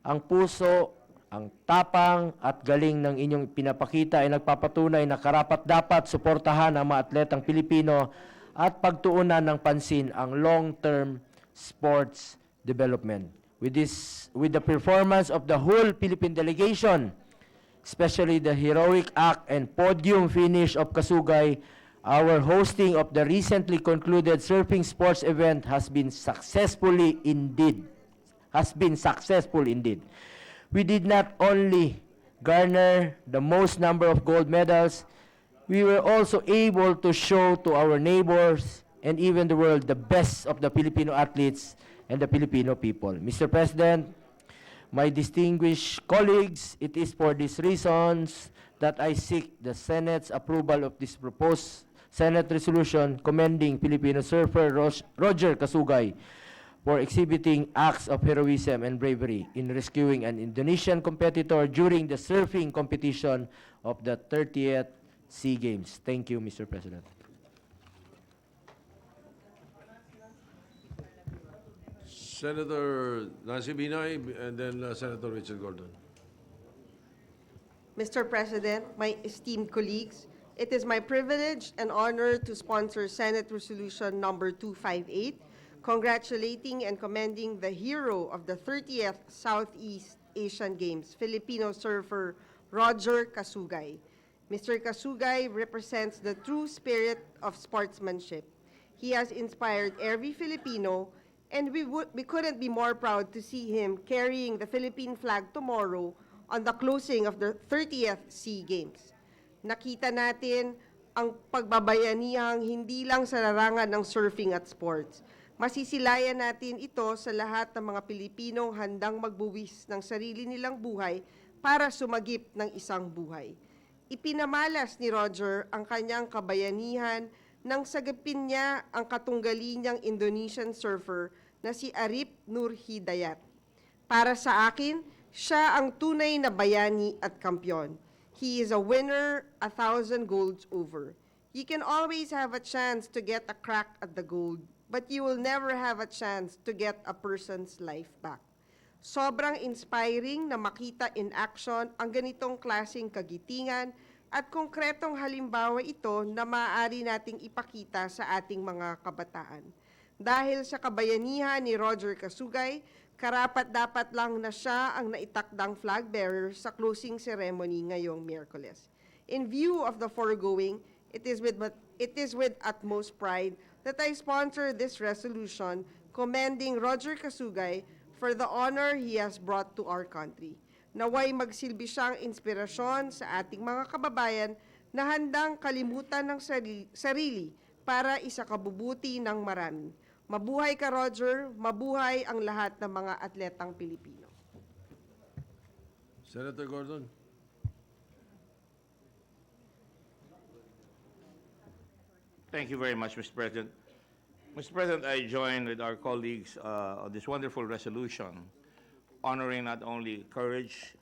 Ang puso, ang tapang at galing ng inyong pinapakita ay nagpapatunay na karapat-dapat suportahan ang mga atletang Pilipino at pagtuunan ng pansin ang long-term sports development. With the performance of the whole Philippine delegation, especially the heroic act and podium finish of Kasugay, our hosting of the recently concluded surfing sports event has been successful indeed. We did not only garner the most number of gold medals, we were also able to show to our neighbors and even the world the best of the Filipino athletes and the Filipino people. Mr. President, my distinguished colleagues, it is for these reasons that I seek the Senate's approval of this proposed Senate resolution commending Filipino surfer Roger Kasugay for exhibiting acts of heroism and bravery in rescuing an Indonesian competitor during the surfing competition of the 30th SEA Games. Thank you, Mr. President. Senator Nancy Binay, and then Senator Richard Gordon. Mr. President, my esteemed colleagues, it is my privilege and honor to sponsor Senate Resolution number 258, congratulating and commending the hero of the 30th Southeast Asian Games, Filipino surfer Roger Kasugay. Mr. Kasugay represents the true spirit of sportsmanship. He has inspired every Filipino, and we couldn't be more proud to see him carrying the Philippine flag tomorrow on the closing of the 30th SEA Games. Nakita natin ang pagbabayanihang hindi lang sa larangan ng surfing at sports. Masisilayan natin ito sa lahat ng mga Pilipinong handang magbuwis ng sarili nilang buhay para sumagip ng isang buhay. Ipinamalas ni Roger ang kanyang kabayanihan nang sagapin niya ang katunggali niyang Indonesian surfer na si Arif Nur Hidayat. Para sa akin, siya ang tunay na bayani at kampyon. He is a winner 1,000 golds over. You can always have a chance to get a crack at the gold, but you will never have a chance to get a person's life back. Sobrang inspiring na makita in action ang ganitong klaseng kagitingan at konkretong halimbawa ito na maaari nating ipakita sa ating mga kabataan. Dahil sa kabayanihan ni Roger Kasugay, karapat-dapat lang na siya ang naitakdang flag bearer sa closing ceremony ngayong Miyerkules. In view of the foregoing, it is with utmost pride that I sponsor this resolution commending Roger Kasugay for the honor he has brought to our country. Naway magsilbi siyang inspirasyon sa ating mga kababayan na handang kalimutan ng sarili para isakabubuti ng marami. Mabuhay ka, Roger. Mabuhay ang lahat ng mga atletang Pilipino. Senator Gordon. Thank you very much, Mr. President. Mr. President, I join with our colleagues on this wonderful resolution honoring not only courage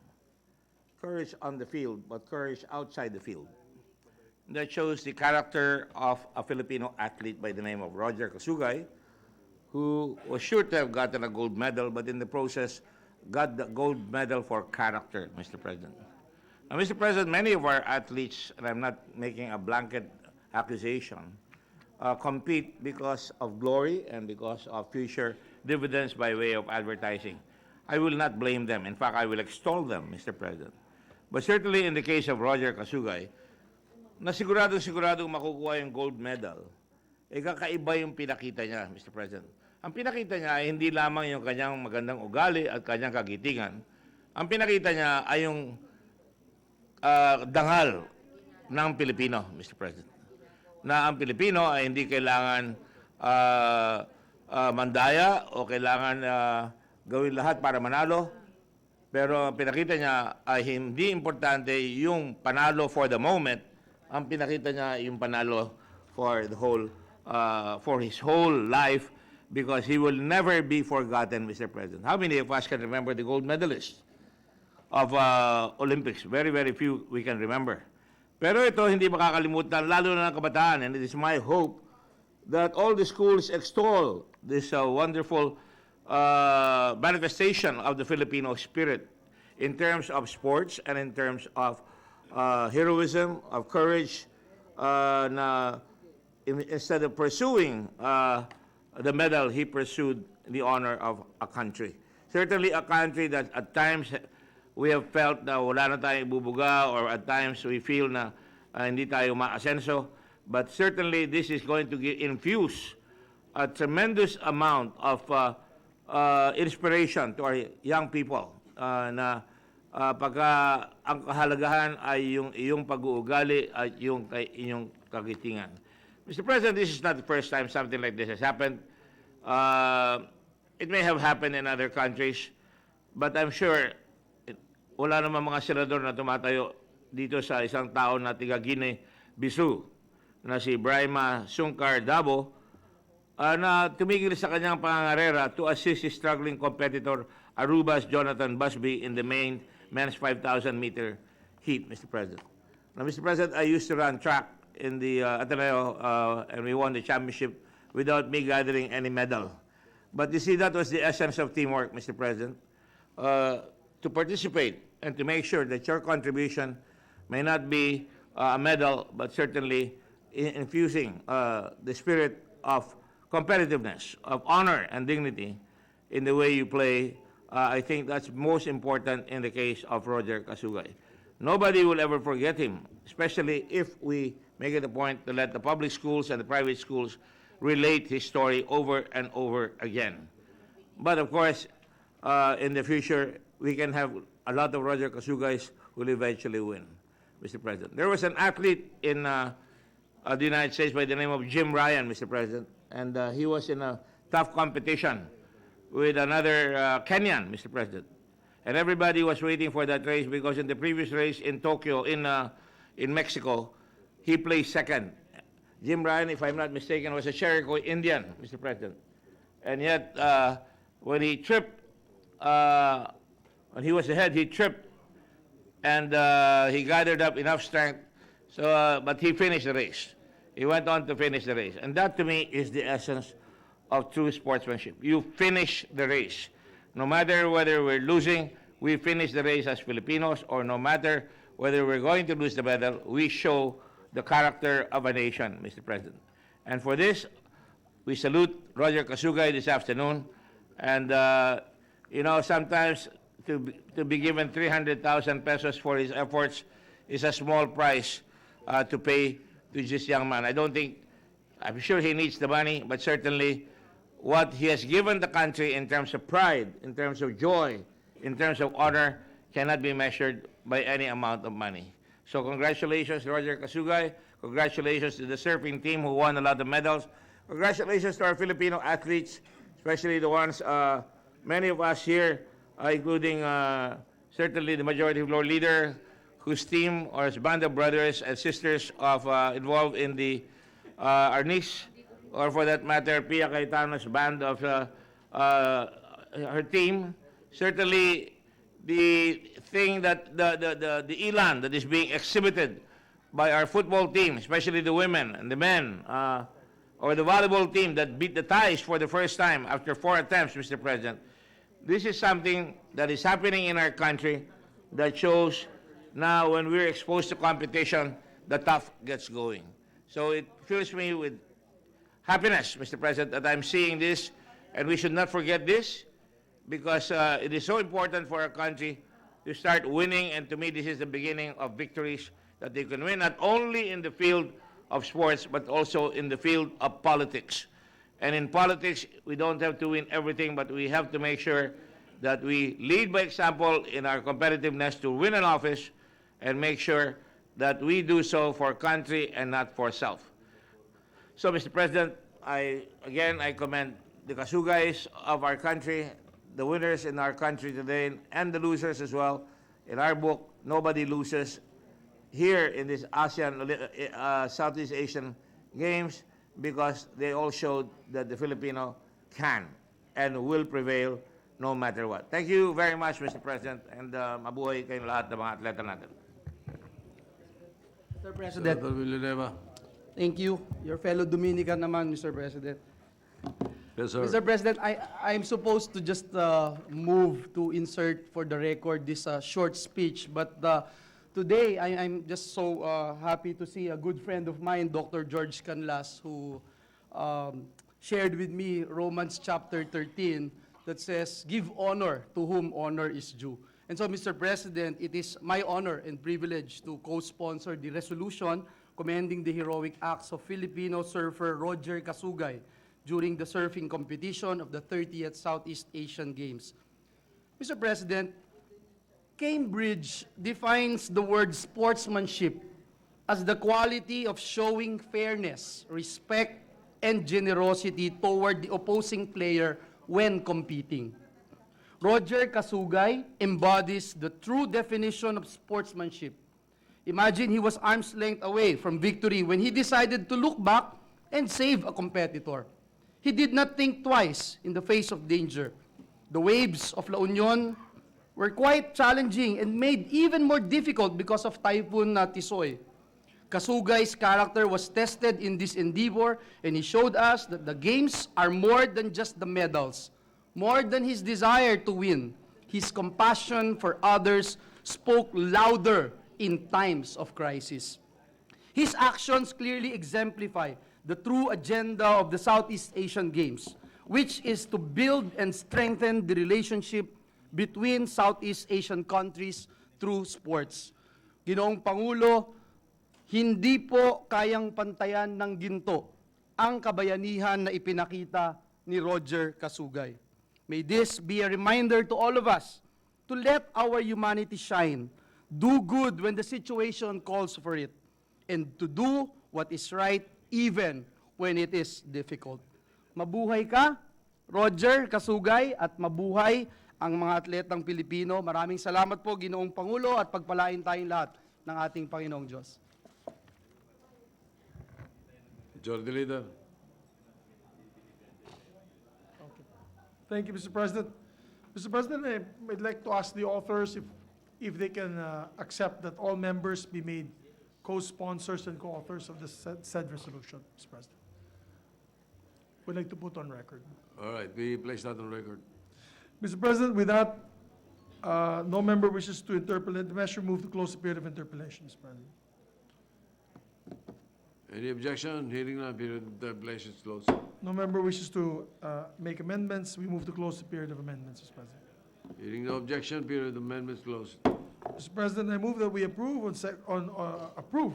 on the field, but courage outside the field. That shows the character of a Filipino athlete by the name of Roger Kasugay, who was sure to have gotten a gold medal, but in the process got the gold medal for character, Mr. President. Now, Mr. President, many of our athletes, and I'm not making a blanket accusation, compete because of glory and because of future dividends by way of advertising. I will not blame them. In fact, I will extol them, Mr. President. But certainly in the case of Roger Casugay, na siguradong makukuha yung gold medal, kakaiba yung pinakita niya, Mr. President. Ang pinakita niya ay hindi lamang yung kanyang magandang ugali at kanyang kagitingan. Ang pinakita niya ay yung dangal ng Pilipino, Mr. President. Na ang Pilipino ay hindi kailangan mandaya o kailangan gawin lahat para manalo. Pero ang pinakita niya ay hindi importante yung panalo for the moment. Ang pinakita niya yung panalo for the whole, for his whole life, because he will never be forgotten, Mr. President. How many of us can remember the gold medalists of Olympics? Very, very few we can remember. Pero ito hindi makakalimutan, lalo na ng kabataan, and it is my hope that all the schools extol this wonderful manifestation of the Filipino spirit in terms of sports and in terms of heroism, of courage, instead of pursuing the medal, he pursued the honor of a country. Certainly a country that at times we have felt na wala na tayong ibubuga, or at times we feel na hindi tayo maasenso. But certainly this is going to infuse a tremendous amount of inspiration to our young people na pagka ang kahalagahan ay yung iyong pag-uugali at yung inyong kagitingan. Mr. President, this is not the first time something like this has happened. It may have happened in other countries, but I'm sure wala naman mga senador na tumatayo dito sa isang tao na tiga Guinea-Bissau na si Braima Sungkar Dabo na tumigil sa kanyang pangangarera to assist his struggling competitor Aruba's Jonathan Busby in the men's 5,000-meter heat, Mr. President. Now, Mr. President, I used to run track in the Ateneo, and we won the championship without me gathering any medal. But you see, that was the essence of teamwork, Mr. President, to participate and to make sure that your contribution may not be a medal, but certainly infusing the spirit of competitiveness, of honor and dignity in the way you play. I think that's most important in the case of Roger Casugay. Nobody will ever forget him, especially if we make it a point to let the public schools and the private schools relate his story over and over again. But of course, in the future, we can have a lot of Roger Casugays who will eventually win, Mr. President. There was an athlete in the United States by the name of Jim Ryan, Mr. President, and he was in a tough competition with another Kenyan, Mr. President. And everybody was waiting for that race because in the previous race in Tokyo, in Mexico, he placed second. Jim Ryan, if I'm not mistaken, was a Cherokee Indian, Mr. President. And yet, when he tripped, when he was ahead, he tripped, and he gathered up enough strength, but he finished the race. He went on to finish the race. And that, to me, is the essence of true sportsmanship. You finish the race. No matter whether we're losing, we finish the race as Filipinos, or no matter whether we're going to lose the medal, we show the character of a nation, Mr. President. And for this, we salute Roger Casugay this afternoon. And, you know, sometimes to be given 300,000 pesos for his efforts is a small price to pay to this young man. I'm sure he needs the money, but certainly what he has given the country in terms of pride, in terms of joy, in terms of honor, cannot be measured by any amount of money. So congratulations, Roger Casugay. Congratulations to the surfing team who won a lot of medals. Congratulations to our Filipino athletes, especially the ones, many of us here, including certainly the majority floor leader, whose team or his band of brothers and sisters involved in the Arnis, or for that matter, Pia Cayetano's band of her team. Certainly, the thing that the elan that is being exhibited by our football team, especially the women and the men, or the volleyball team that beat the Thais for the first time after 4 attempts, Mr. President, This is something that is happening in our country that shows now when we're exposed to competition, the tough gets going. So it fills me with happiness, Mr. President, that I'm seeing this, and we should not forget this, because it is so important for our country to start winning, and to me this is the beginning of victories that they can win, not only in the field of sports, but also in the field of politics. And in politics, we don't have to win everything, but we have to make sure that we lead by example in our competitiveness to win an office, and make sure that we do so for country and not for self. So, Mr. President, I commend the Kasugays of our country, the winners in our country today, and the losers as well. In our book, nobody loses here in this Southeast Asian Games, because they all showed that the Filipino can and will prevail no matter what. Thank you very much, Mr. President, and mabuhay kayong lahat ng mga atleta natin. Mr. President. Senator Villanueva. Thank you. Your fellow Dominican naman, Mr. President. Yes, sir. Mr. President, I'm supposed to just move to insert for the record this short speech, but today I'm just so happy to see a good friend of mine, Dr. George Canlas, who shared with me Romans chapter 13 that says, "Give honor to whom honor is due." And so, Mr. President, it is my honor and privilege to co-sponsor the resolution commending the heroic acts of Filipino surfer Roger Kasugay during the surfing competition of the 30th Southeast Asian Games. Mr. President, Cambridge defines the word sportsmanship as the quality of showing fairness, respect, and generosity toward the opposing player when competing. Roger Kasugay embodies the true definition of sportsmanship. Imagine he was arm's length away from victory when he decided to look back and save a competitor. He did not think twice in the face of danger. The waves of La Union were quite challenging and made even more difficult because of Typhoon Tisoy. Kasugay's character was tested in this endeavor, and he showed us that the games are more than just the medals. More than his desire to win, his compassion for others spoke louder in times of crisis. His actions clearly exemplify the true agenda of the Southeast Asian Games, which is to build and strengthen the relationship between Southeast Asian countries through sports. Ginoong Pangulo, hindi po kayang pantayan ng ginto ang kabayanihan na ipinakita ni Roger Kasugay. May this be a reminder to all of us to let our humanity shine, do good when the situation calls for it, and to do what is right even when it is difficult. Mabuhay ka, Roger Kasugay, at mabuhay ang mga atletang Pilipino. Maraming salamat po, Ginoong Pangulo, at pagpalain tayong lahat ng ating Panginoong Diyos. Majority Leader. Thank you, Mr. President. Mr. President, I'd like to ask the authors if they can accept that all members be made co-sponsors and co-authors of the said resolution, Mr. President. We'd like to put on record. All right, we place that on record. Mr. President, with that, no member wishes to interpolate the measure. Move to close the period of interpellation, Mr. President. Any objection? Hearing none, period of interpellation is closed. No member wishes to make amendments. We move to close the period of amendments, Mr. President. Hearing no objection, period of amendments closed. Mr. President, I move that we approve approve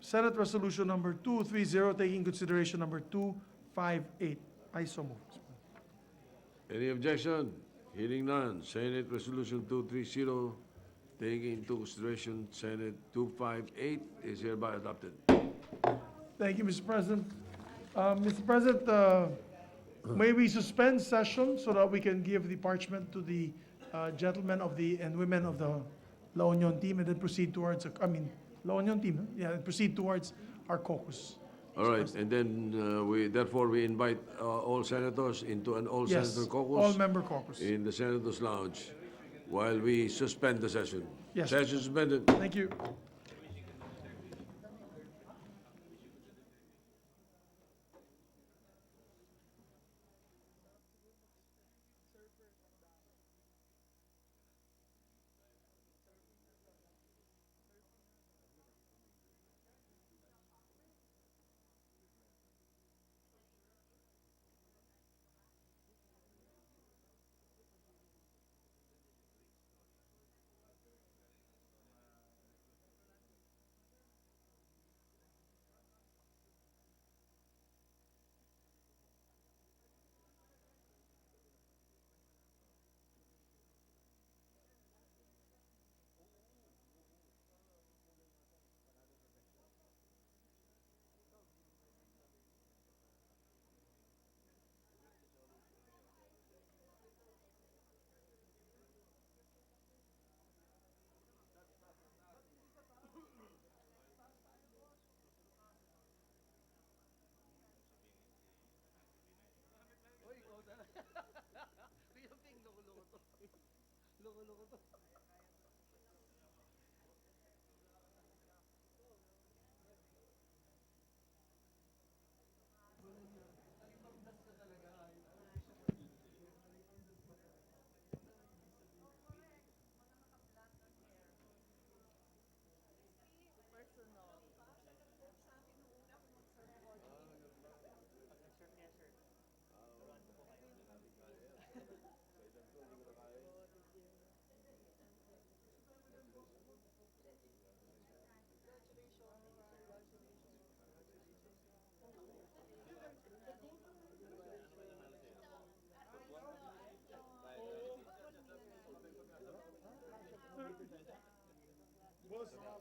Senate Resolution number 230, taking consideration number 258. I so move. Any objection? Hearing none, Senate Resolution 230, taking into consideration Senate 258, is hereby adopted. Thank you, Mr. President. Mr. President, may we suspend session so that we can give the parchment to the gentlemen of and women of the La Union team, and then proceed towards, La Union team, and proceed towards our caucus. All right, and then we invite all senators into an all-senator Yes, caucus. all-member caucus. In the Senators' Lounge while we suspend the session. Yes. Session suspended. Thank you.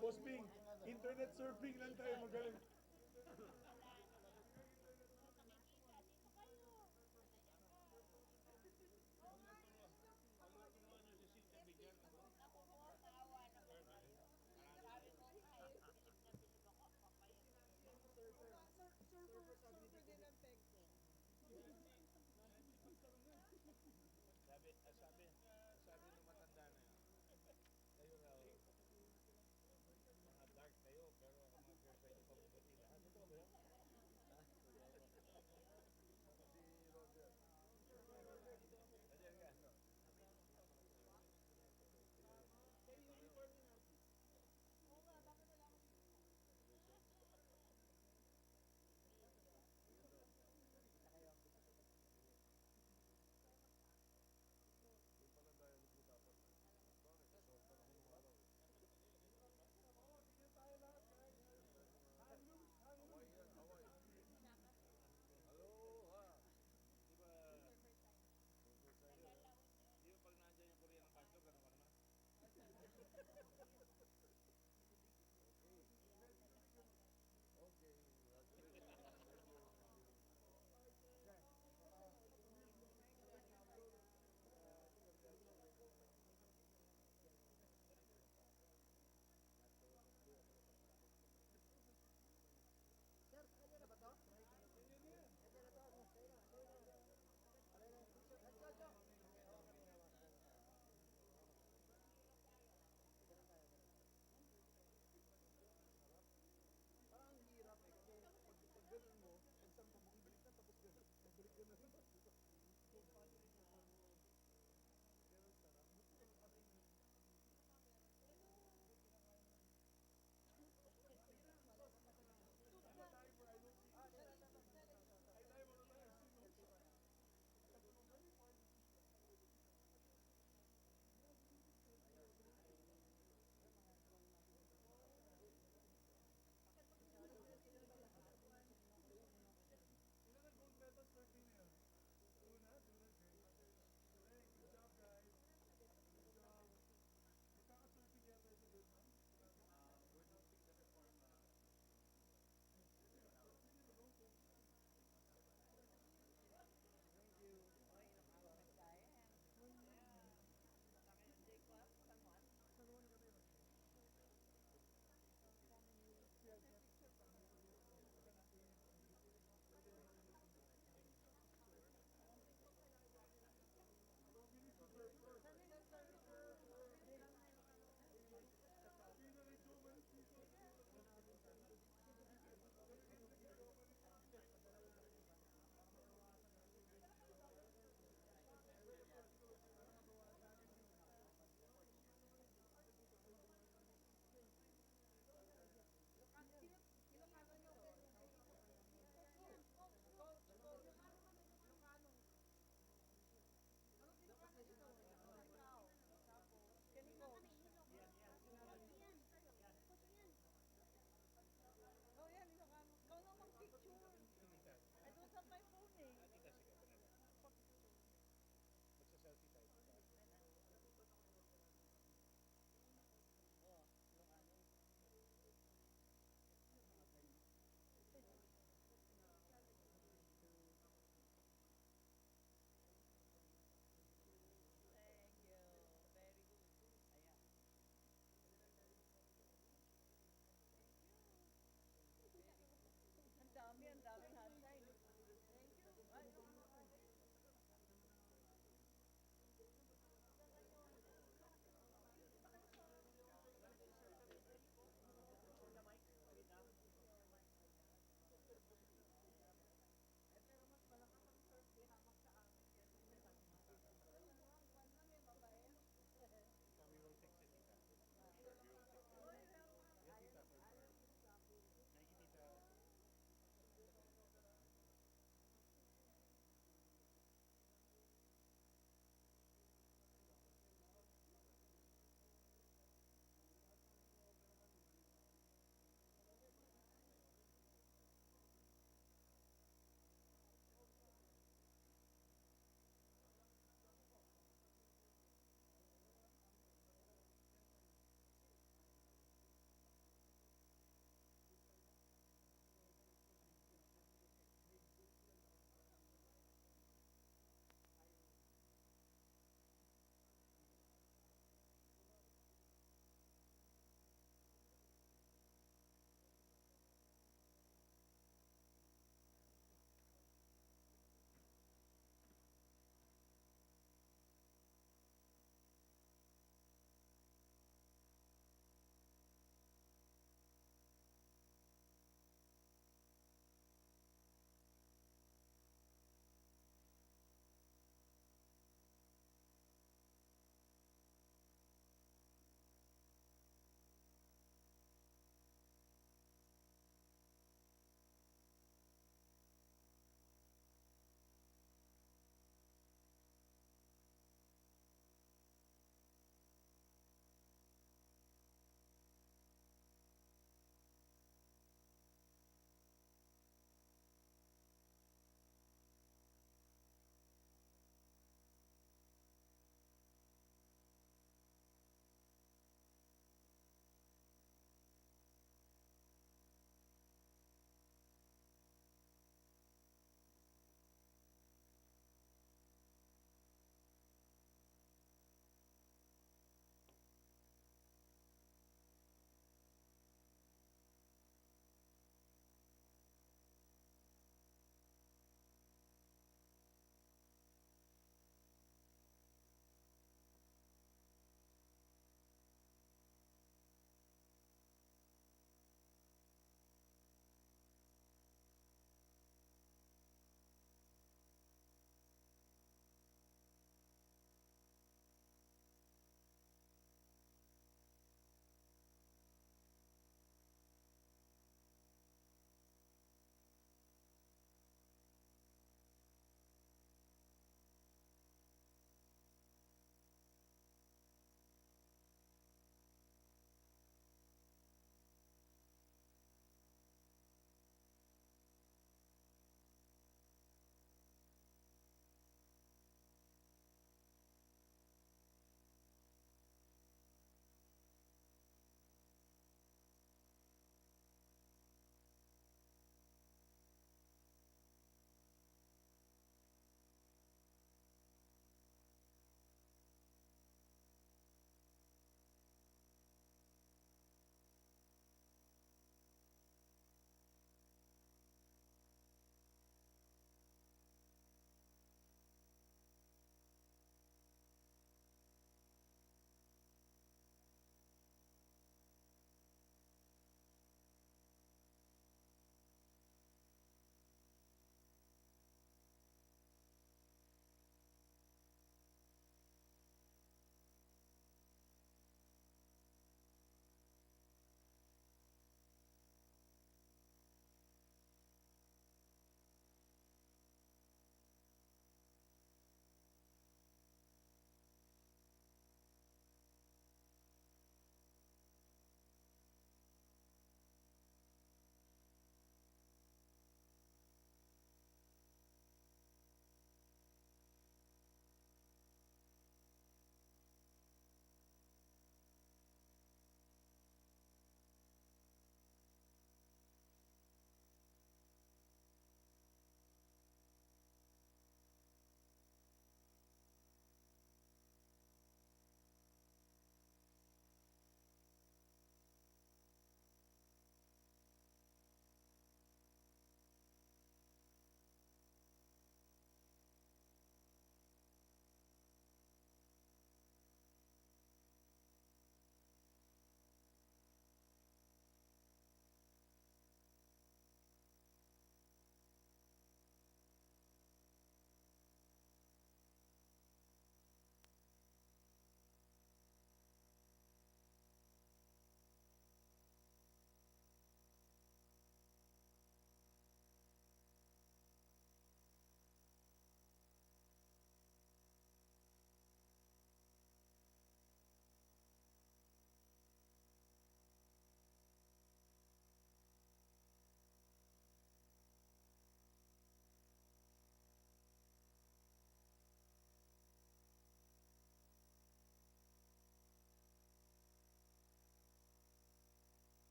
Boss Bing, internet surfing lang tayo magaling.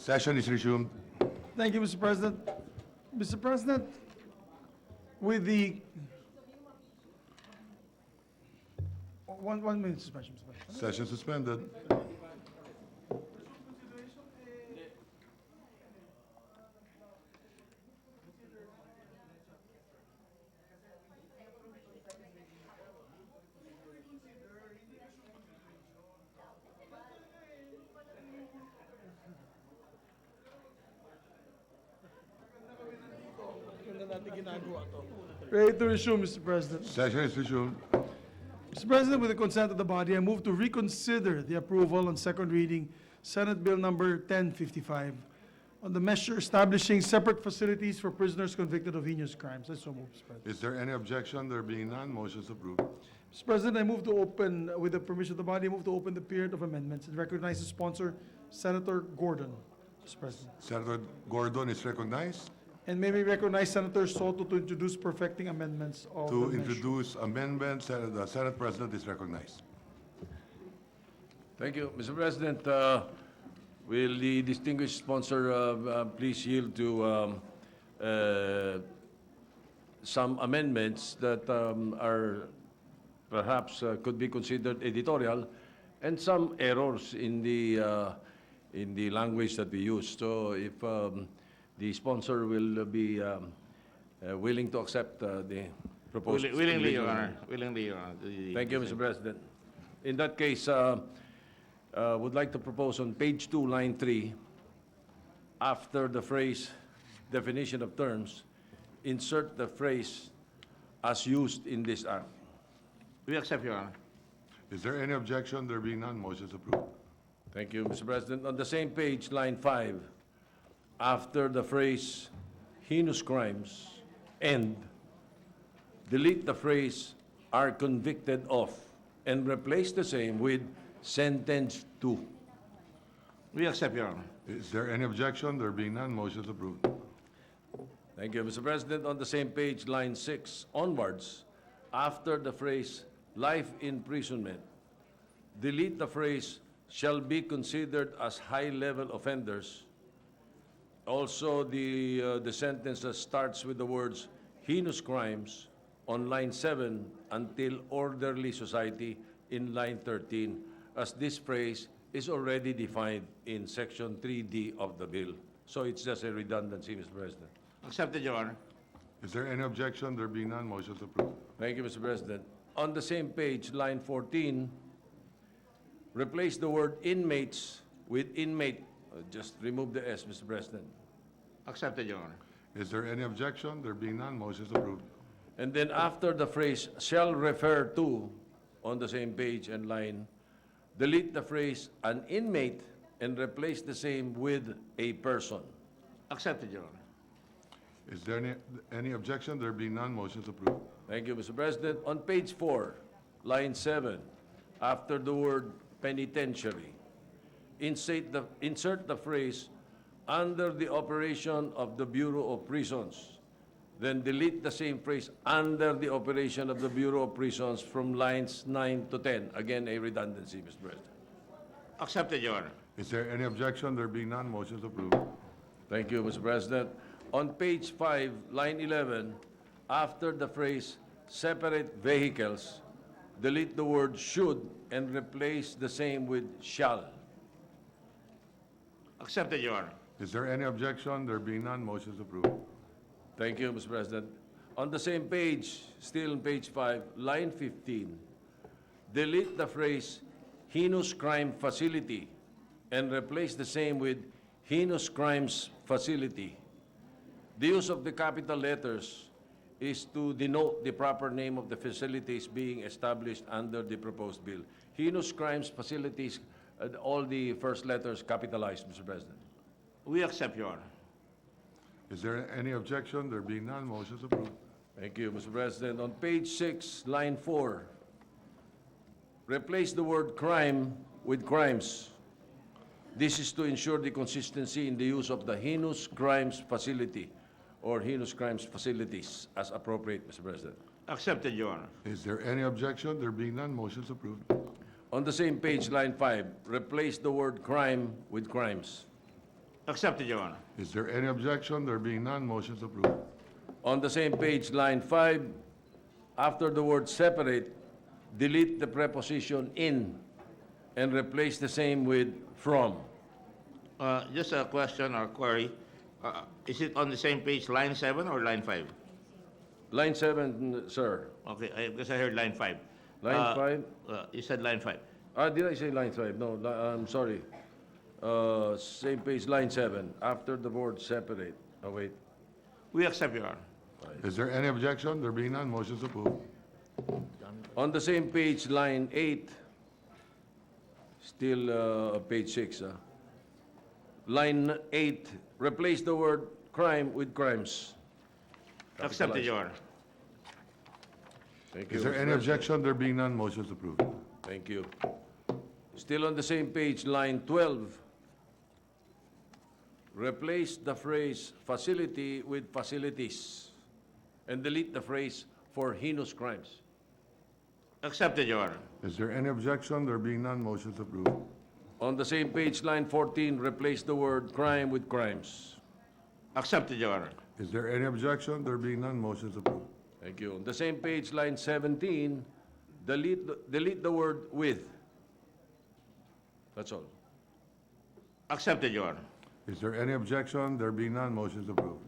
Session is resumed. Thank you, Mr. President. Mr. President, with the... One minute suspension, Mr. President. Session suspended. Ready to resume, Mr. President. Session is resumed. Mr. President, with the consent of the body, I move to reconsider the approval on second reading Senate Bill number 1055 on the measure establishing separate facilities for prisoners convicted of heinous crimes. I so move, Mr. President. Is there any objection? There being none, motion is approved. Mr. President, I move to open, with the permission of the body, I move to open the period of amendments and recognize the sponsor, Senator Gordon. Mr. President. Senator Gordon is recognized And may we recognize Senator Soto to introduce perfecting amendments of the to measure. introduce amendments. The Senate President is recognized. Thank you, Mr. President. Will the distinguished sponsor please yield to some amendments that are perhaps could be considered editorial, and some errors in the language that we use. So if the sponsor will be willing to accept the proposed. Willingly, Your Honor. Willingly, Your Honor. Thank you, Mr. President. In that case, would like to propose on page 2, line 3, after the phrase definition of terms, insert the phrase as used in this act. We accept, Your Honor. Is there any objection? There being none, motion is approved. Thank you, Mr. President. On the same page, line 5, after the phrase heinous crimes and delete the phrase are convicted of and replace the same with sentenced to. We accept, Your Honor. Is there any objection? There being none, motion is approved. Thank you, Mr. President. On the same page, line 6 onwards, after the phrase life imprisonment, delete the phrase shall be considered as high-level offenders. Also, the sentence that starts with the words heinous crimes on line 7 until orderly society in line 13, as this phrase is already defined in section 3D of the bill. So it's just a redundancy, Mr. President. Accepted, Your Honor. Is there any objection? There being none, motion is approved. Thank you, Mr. President. On the same page, line 14, replace the word inmates with inmate. Just remove the S, Mr. President. Accepted, Your Honor. Is there any objection? There being none, motion is approved. And then after the phrase shall refer to, on the same page and line, delete the phrase an inmate and replace the same with a person. Accepted, Your Honor. Is there any objection? There being none, motion is approved. Thank you, Mr. President. On page 4, line 7, after the word penitentiary, insert the phrase under the operation of the Bureau of Prisons. Then delete the same phrase under the operation of the Bureau of Prisons from lines 9 to 10. Again, a redundancy, Mr. President. Accepted, Your Honor. Is there any objection? There being none, motion is approved. Thank you, Mr. President. On page 5, line 11, after the phrase separate vehicles, delete the word should and replace the same with shall. Accepted, Your Honor. Is there any objection? There being none, motion is approved. Thank you, Mr. President. On the same page, still on page 5, line 15, delete the phrase heinous crime facility and replace the same with heinous crimes facility. The use of the capital letters is to denote the proper name of the facilities being established under the proposed bill. Heinous crimes facilities, all the first letters capitalized, Mr. President. We accept, Your Honor. Is there any objection? There being none, motion is approved. Thank you, Mr. President. On page 6, line 4, replace the word crime with crimes. This is to ensure the consistency in the use of the heinous crimes facility or heinous crimes facilities as appropriate, Mr. President. Accepted, Your Honor. Is there any objection? There being none, motion is approved. On the same page, line 5, replace the word crime with crimes. Accepted, Your Honor. Is there any objection? There being none, motion is approved. On the same page, line 5, after the word separate, delete the preposition in and replace the same with from. Just a question or query. Is it on the same page, line 7 or line 5? Line 7, sir. Okay, because I heard line 5. Line 5? You said line 5. Did I say line 5? No, I'm sorry. Same page, line 7, after the word separate. Oh, wait. We accept, Your Honor. Is there any objection? There being none, motion is approved. On the same page, line 8, still page 6. Line 8, replace the word crime with crimes. Accepted, Your Honor. Thank you. Is there Mr. any President. objection? There being none, motion is approved. Thank you. Still on the same page, line 12, replace the phrase facility with facilities and delete the phrase for heinous crimes. Accepted, Your Honor. Is there any objection? There being none, motion is approved. On the same page, line 14, replace the word crime with crimes. Accepted, Your Honor. Is there any objection? There being none, motion is approved. Thank you. On the same page, line 17, delete the word with. That's all. Accepted, Your Honor. Is there any objection? There being none, motion is approved.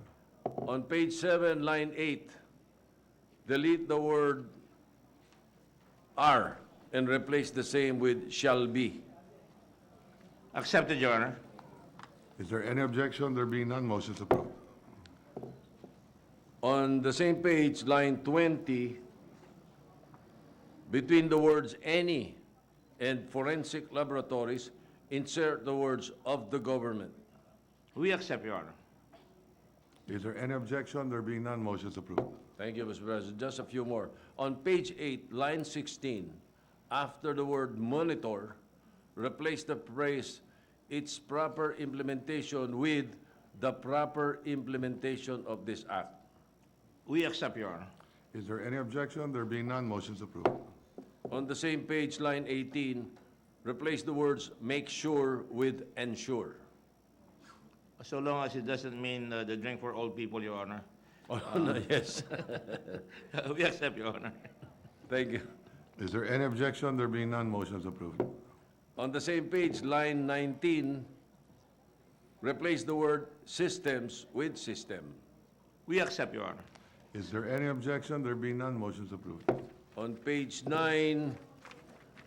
On page 7, line 8, delete the word are and replace the same with shall be. Accepted, Your Honor. Is there any objection? There being none, motion is approved. On the same page, line 20, between the words any and forensic laboratories, insert the words of the government. We accept, Your Honor. Is there any objection? There being none, motion is approved. Thank you, Mr. President. Just a few more. On page 8, line 16, after the word monitor, replace the phrase its proper implementation with the proper implementation of this act. We accept, Your Honor. Is there any objection? There being none, motion is approved. On the same page, line 18, replace the words make sure with ensure. So long as it doesn't mean the drink for old people, Your Honor. Yes. We accept, Your Honor. Thank you. Is there any objection? There being none, motion is approved. On the same page, line 19, replace the word systems with system. We accept, Your Honor. Is there any objection? There being none, motion is approved. On page 9,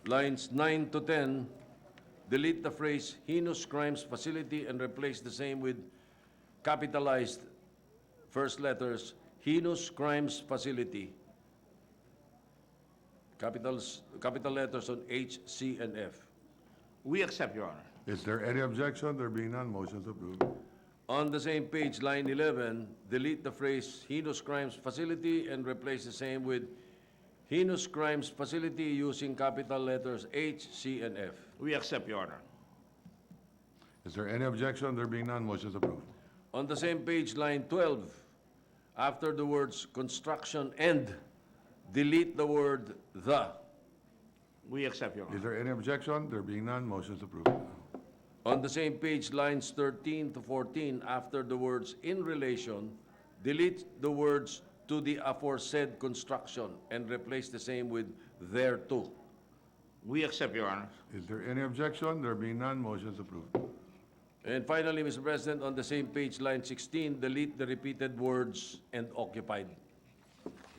lines 9 to 10, delete the phrase heinous crimes facility and replace the same with capitalized first letters heinous crimes facility. Capital letters on H, C, and F. We accept, Your Honor. Is there any objection? There being none, motion is approved. On the same page, line 11, delete the phrase heinous crimes facility and replace the same with heinous crimes facility using capital letters H, C, and F. We accept, Your Honor. Is there any objection? There being none, motion is approved. On the same page, line 12, after the words construction and, delete the word the. We accept, Your Honor. Is there any objection? There being none, motion is approved. On the same page, lines 13 to 14, after the words in relation, delete the words to the aforesaid construction and replace the same with thereto. We accept, Your Honor. Is there any objection? There being none, motion is approved. And finally, Mr. President, on the same page, line 16, delete the repeated words and occupied.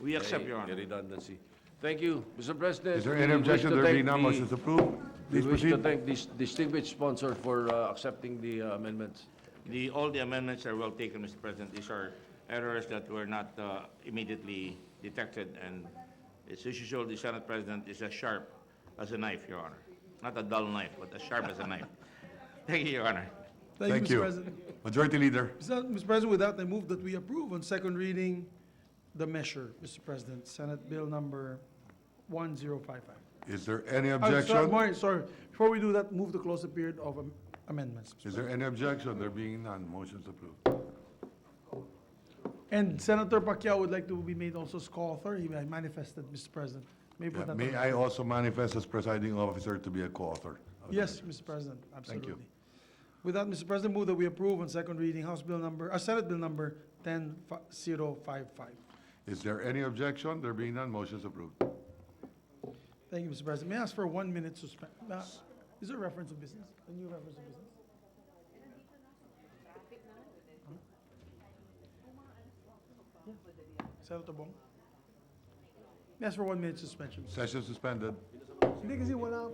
We accept, Your Honor. Redundancy. Thank you, Mr. President. Is there any objection? There being none, motion is approved. We Please wish to proceed. thank this distinguished sponsor for accepting the amendments. All the amendments are well taken, Mr. President. These are errors that were not immediately detected, and as usual, the Senate President is as sharp as a knife, Your Honor. Not a dull knife, but as sharp as a knife. Thank you, Your Honor. Thank you, Mr. President. Majority Leader. Mr. President, with that, I move that we approve on second reading the measure, Mr. President, Senate Bill number 1055. Is there any Sorry, objection? sorry. Before we do that, move to close the period of amendments. Mr. Is there any objection? There being none, motion is approved. And Senator Pacquiao would like to be made also as co-author. He manifested, Mr. President. May put that on May the- I also manifest as presiding officer to be a co-author? Yes, Mr. President, absolutely. With that, Mr. President, move that we approve on second reading Senate Bill number 10055. Is there any objection? There being none, motion is approved. Thank you, Mr. President. May I ask for a 1 minute is there a reference of business? A new reference of business? Senator Bong? May I ask for 1 minute suspension? Session suspended. Hindi kasi wala.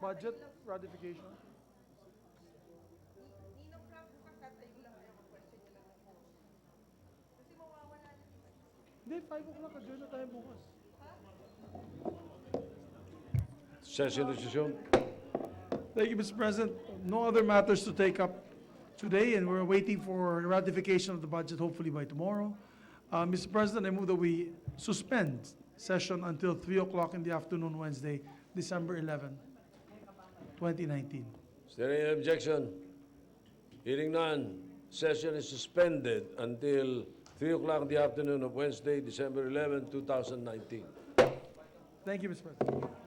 budget ratification. Hindi, 5 o'clock, adjourn na tayo bukas. Session decision. Thank you, Mr. President. No other matters to take up today, and we're waiting for ratification of the budget, hopefully by tomorrow. Mr. President, I move that we suspend session until 3 o'clock in the afternoon, Wednesday, December 11, 2019. Is there any objection? Hearing none, session is suspended until 3 o'clock in the afternoon of Wednesday, December 11, 2019. Thank you, Mr. President.